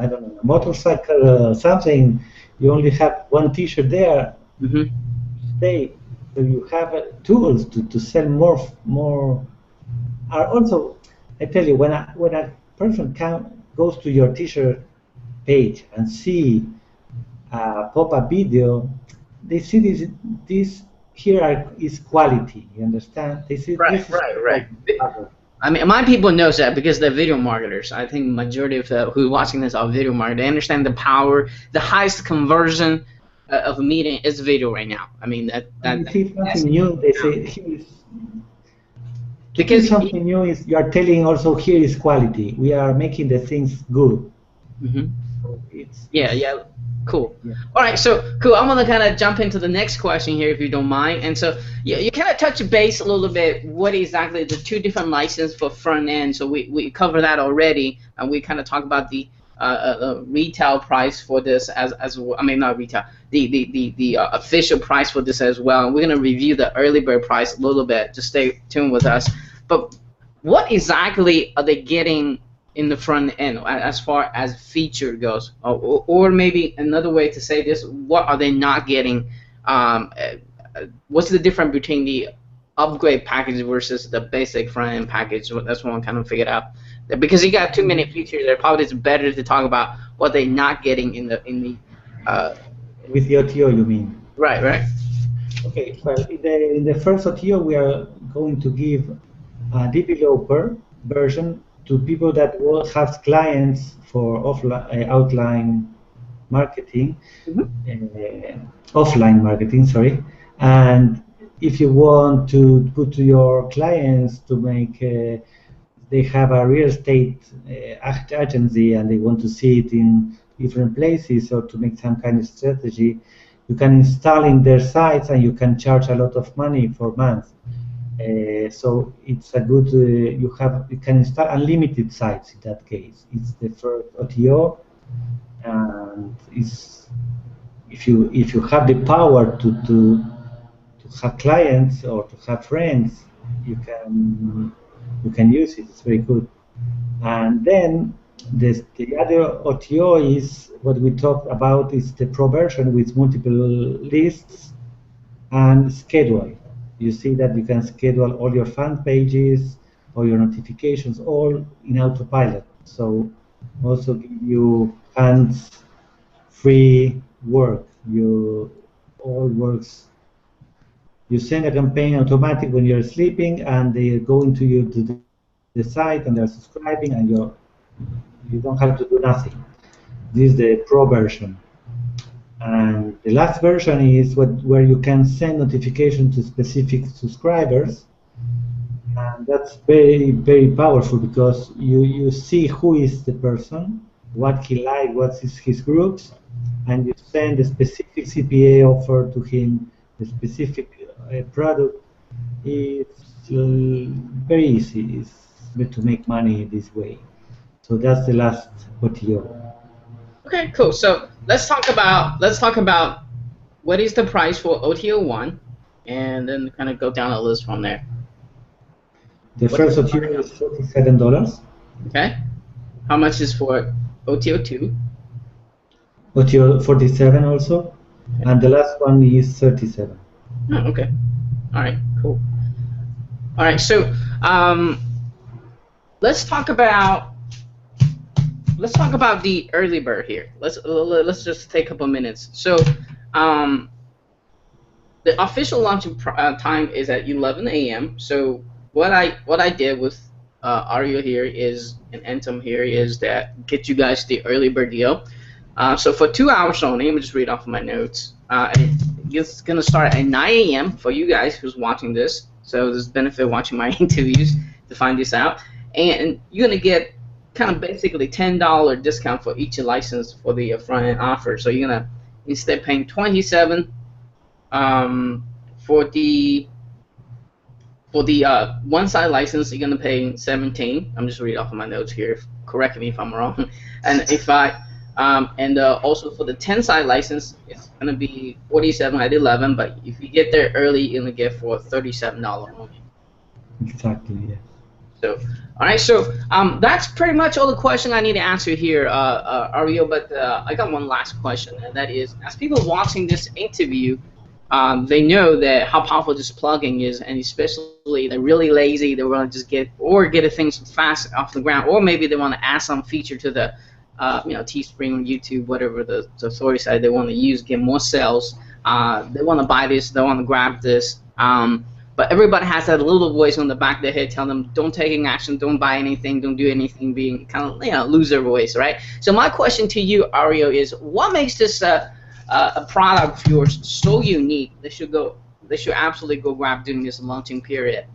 S2: don't know, a motorcycle or something. You only have one T-shirt there. So you have tools to sell more. Also, I tell you, when a person goes to your T-shirt page and see a pop-up video, they see this here is quality. You understand? They see
S1: right. I mean, my people knows that because they're video marketers. I think majority of who's watching this are video marketers. They understand the power, the highest conversion of a meeting is video right now. I mean that
S2: you see something new. They say because something new is you are telling also here is quality. We are making the things good. So
S1: yeah. Cool. Yeah. All right, so cool. I'm gonna kind of jump into the next question here, if you don't mind. And so you kind of touch base a little bit. What exactly the two different licenses for front end? So we covered that already, and we kind of talked about the retail price for this as I mean not retail, the official price for this as well. And we're gonna review the early bird price a little bit. Just stay tuned with us. But what exactly are they getting in the front end as far as feature goes, or maybe another way to say this, what are they not getting? What's the difference between the upgrade package versus the basic front end package? That's what I'm kind of figured out, because you got too many features there. Probably it's better to talk about what they're not getting in the
S2: with the OTO, you mean?
S1: Right.
S2: Okay, well, in the first OTO we are going to give a developer version to people that will have clients for offline marketing, offline marketing, sorry. And if you want to put to your clients to make, they have a real estate agency and they want to see it in different places or to make some kind of strategy, you can install in their sites and you can charge a lot of money for months. So it's a good, you can install unlimited sites in that case. It's the first OTO, and if you have the power to have clients or to have friends, you can use it. It's very good. And then the other OTO is what we talked about, is the pro version with multiple lists and schedule. You see that you can schedule all your fan pages or your notifications all in autopilot. So also give you hands-free work. All works. You send a campaign automatic when you're sleeping, and they go into the site and they're subscribing, and you don't have to do nothing. This is the pro version. And the last version is where you can send notifications to specific subscribers, and that's very, very powerful because you see who is the person, what he likes, what is his groups, and you send a specific CPA offer to him, the specific product. It's very easy. It's good to make money this way. So that's the last OTO.
S1: Okay, cool. So let's talk about what is the price for OTO 1, and then kind of go down the list from there.
S2: The first OTO is $47.
S1: Okay. How much is for OTO 2?
S2: OTO 47 also, okay. And the last one is 37.
S1: Oh, okay. All right. Cool. All right. So let's talk about the early bird here. Let's just take a couple minutes. So the official launching time is at 11 a.m. So what I did with Ariel here is, and Antum here, is that get you guys the early bird deal. So for 2 hours only, let me just read off of my notes. It's gonna start at 9 a.m. for you guys who's watching this. So there's benefit watching my interviews. to find this out, and you're gonna get kind of basically $10 discount for each license for the front end offer. So you're gonna, instead of paying 27 for the one side license, you're gonna pay 17. I'm just reading off of my notes here. Correct me if I'm wrong. And if I also for the 10 side license, it's gonna be 47 at 11. But if you get there early, you're gonna get for $37 only.
S2: Exactly. Yeah.
S1: So, all right. So that's pretty much all the question I need to answer here, Ariel. But I got one last question, and that is, as people watching this interview, they know that how powerful this plugin is, and especially they're really lazy. They want to just get things fast off the ground, or maybe they want to add some feature to the Teespring, YouTube, whatever the authority side they want to use, get more sales. They want to buy this, they want to grab this. But everybody has that little voice on the back of their head telling them, don't take any action, don't buy anything, don't do anything, being kind of loser voice, right? So my question to you, Ariel, is what makes this a product of yours so unique they should absolutely go grab during this launching period?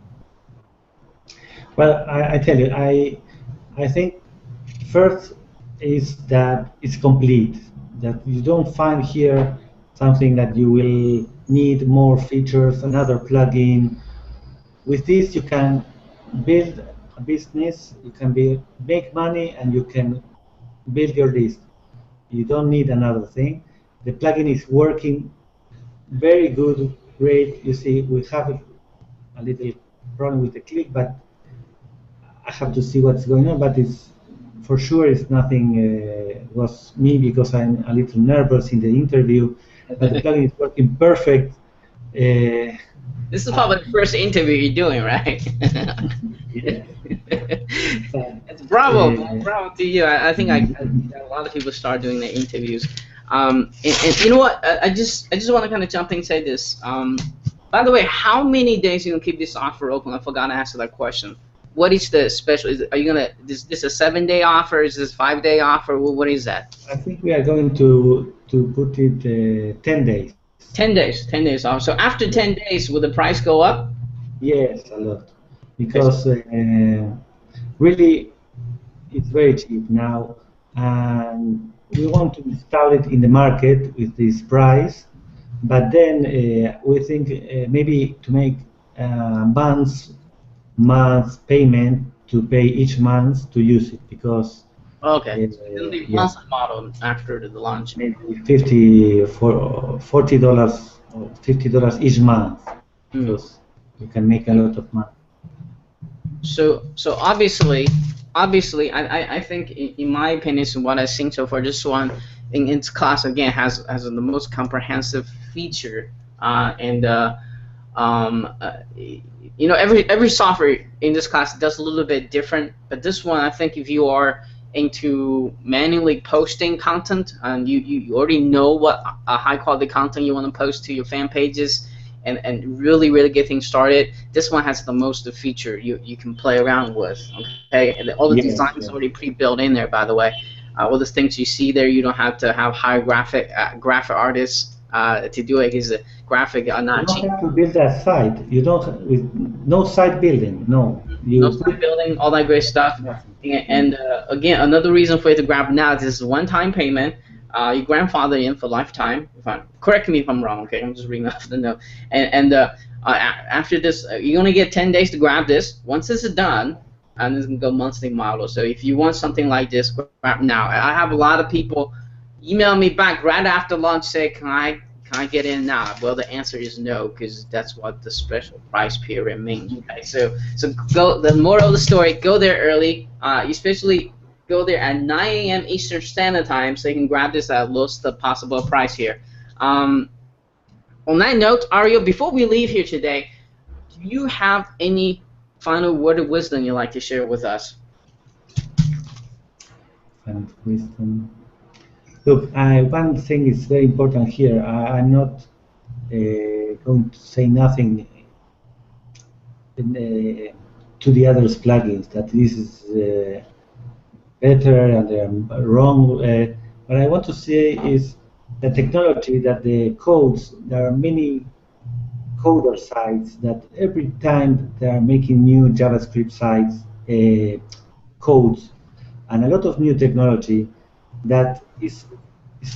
S2: Well, I tell you, I think first is that it's complete, that you don't find here something that you will need more features, another plugin. With this, you can build a business, you can make money, and you can build your list. You don't need another thing. The plugin is working very good, great. You see, we have a little problem with the click, but I have to see what's going on. But it's for sure it's nothing. Was me because I'm a little nervous in the interview. But the plugin is working perfect.
S1: This is probably the first interview you're doing, right?
S2: Yeah.
S1: Bravo to you. I think a lot of people start doing their interviews. And you know what? I just want to kind of jump in and say this. By the way, how many days are you gonna keep this offer open? I forgot to answer that question. What is the special? Are you gonna? Is this a 7-day offer? Is this 5-day offer? What is that?
S2: I think we are going to put it 10 days.
S1: 10 days. 10 days off. So after 10 days, will the price go up?
S2: Yes, a lot, because really it's very cheap now, and we want to install it in the market with this price. But then we think maybe to make month payment to pay each month to use it, because
S1: okay, it'll be monthly model after the launch.
S2: Maybe $40 or $50 each month, because you can make a lot of money.
S1: So obviously, I think in my opinion, so what I've seen so far, this one in its class again has the most comprehensive feature, every software in this class does a little bit different, but this one, I think if you are into manually posting content and you already know what high quality content you want to post to your fan pages and really get things started, this one has the most feature you can play around with. Okay, and all the design is already pre-built in there, by the way. All the things you see there, you don't have to have high graphic artists to do it. Is a graphic not cheap.
S2: You don't have to build that site. You don't, with no site building. No.
S1: No site building, all that great stuff. And again, another reason for you to grab now is this one-time payment. Your grandfather in for lifetime. Correct me if I'm wrong. Okay, I'm just reading off the note. And after this, you're gonna get 10 days to grab this. Once this is done, and it's gonna go monthly model. So if you want something like this, grab now. I have a lot of people email me back right after launch, say, can I get in now? Well, the answer is no, because that's what the special price period means. Okay, so go. The moral of the story: go there early, especially go there at 9 a.m. Eastern Standard Time, so you can grab this at lowest possible price here. On that note, Ariel, before we leave here today, do you have any final word of wisdom you'd like to share with us?
S2: Final wisdom. Look, one thing is very important here. I'm not going to say nothing to the others plugins that this is better and they're wrong. What I want to say is the technology, that the codes, there are many coder sites that every time they are making new JavaScript sites, codes, and a lot of new technology, that it's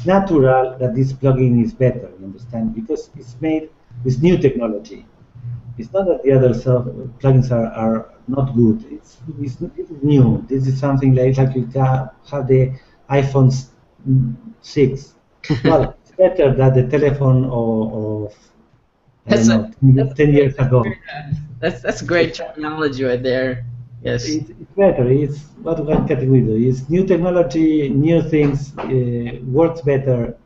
S2: natural that this plugin is better, you understand? Because it's made with new technology. It's not that the other plugins are not good. It's new. This is something like you have the iPhone 6. Well, it's better than the telephone of I don't
S1: That's a,
S2: know,
S1: that's
S2: 10
S1: great.
S2: years ago.
S1: That's great terminology right there. Yes.
S2: It's better. It's what one category do. It's new technology, new things, works better.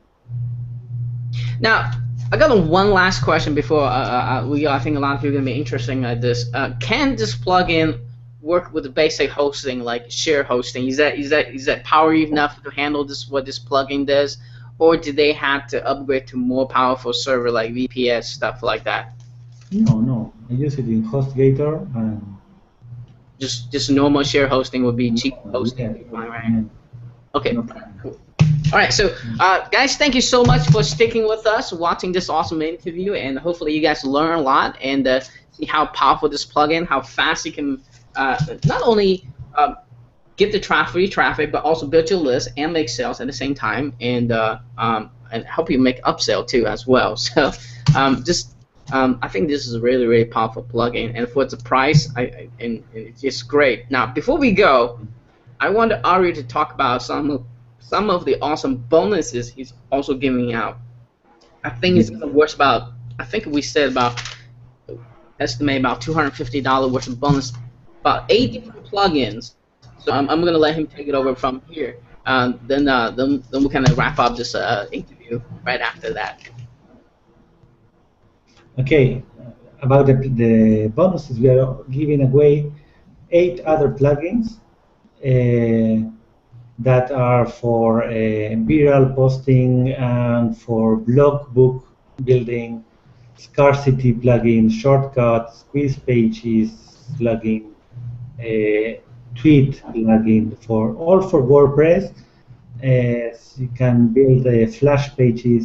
S1: Now, I got one last question before I think a lot of people are gonna be interested in this. Can this plugin work with the basic hosting, like share hosting? Is that power enough to handle this what this plugin does, or do they have to upgrade to more powerful server like VPS stuff like that?
S2: No, no. I use it in HostGator and
S1: Just normal share hosting would be cheap hosting,
S2: yeah,
S1: would be fine, right?
S2: yeah,
S1: Okay,
S2: no problem.
S1: cool. All right, so guys, thank you so much for sticking with us, watching this awesome interview, and hopefully you guys learn a lot and see how powerful this plugin, how fast you can not only get the free traffic, but also build your list and make sales at the same time, and help you make upsell too as well. So I think this is a really really powerful plugin, and for the price, and it's just great. Now, before we go, I want Ariel to talk about some of the awesome bonuses he's also giving out. I think it's gonna worth about. I think we said about estimate about $250 worth of bonus, about 8 different plugins. So I'm gonna let him take it over from here. Then we kind of wrap up this interview right after that.
S2: Okay, about the bonuses, we are giving away 8 other plugins that are for viral posting and for blog book building, scarcity plugin, shortcuts, quiz pages plugin, tweet plugin, for all for WordPress. So you can build flash pages.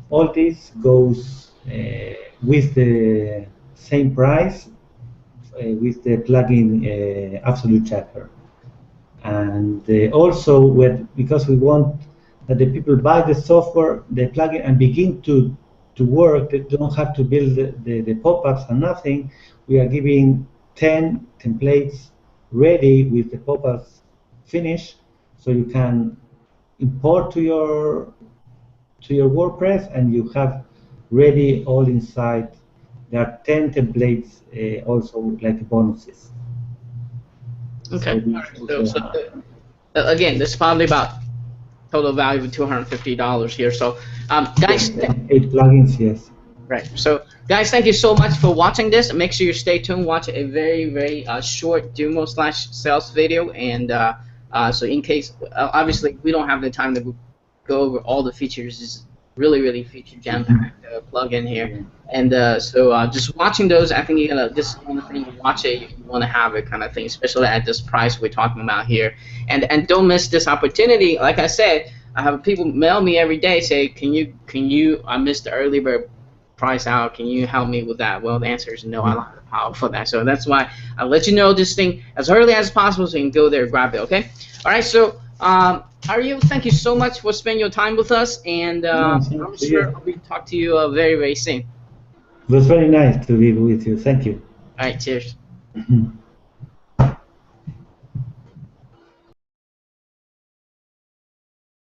S2: All this goes with the same price with the plugin Absolute Checker. And also, because we want that the people buy the software, the plugin, and begin to work, they don't have to build the pop-ups and nothing. We are giving 10 templates ready with the pop-ups finished, so you can import to your WordPress, and you have ready all inside. There are 10 templates also like bonuses.
S1: Okay. All right. Again, this is probably about total value of $250 here. So, guys,
S2: 8 plugins, yes.
S1: right. So, guys, thank you so much for watching this. Make sure you stay tuned. Watch a very, very short demo/sales video, and so in case, obviously, we don't have the time to go over all the features. It's really, really feature jam-packed plugin here, and so just watching those, I think you're gonna just one thing you watch it, you want to have it kind of thing, especially at this price we're talking about here, and don't miss this opportunity. Like I said, I have people mail me every day say, can you I missed the early bird price out, can you help me with that? Well, the answer is no. I don't have the power for that, so that's why I'll let you know this thing as early as possible so you can go there and grab it. Okay. All right. So Ariel, thank you so much for spending your time with us, and I'm sure I'll be talk to you very, very soon.
S2: It was very nice to be with you. Thank you.
S1: All right, cheers.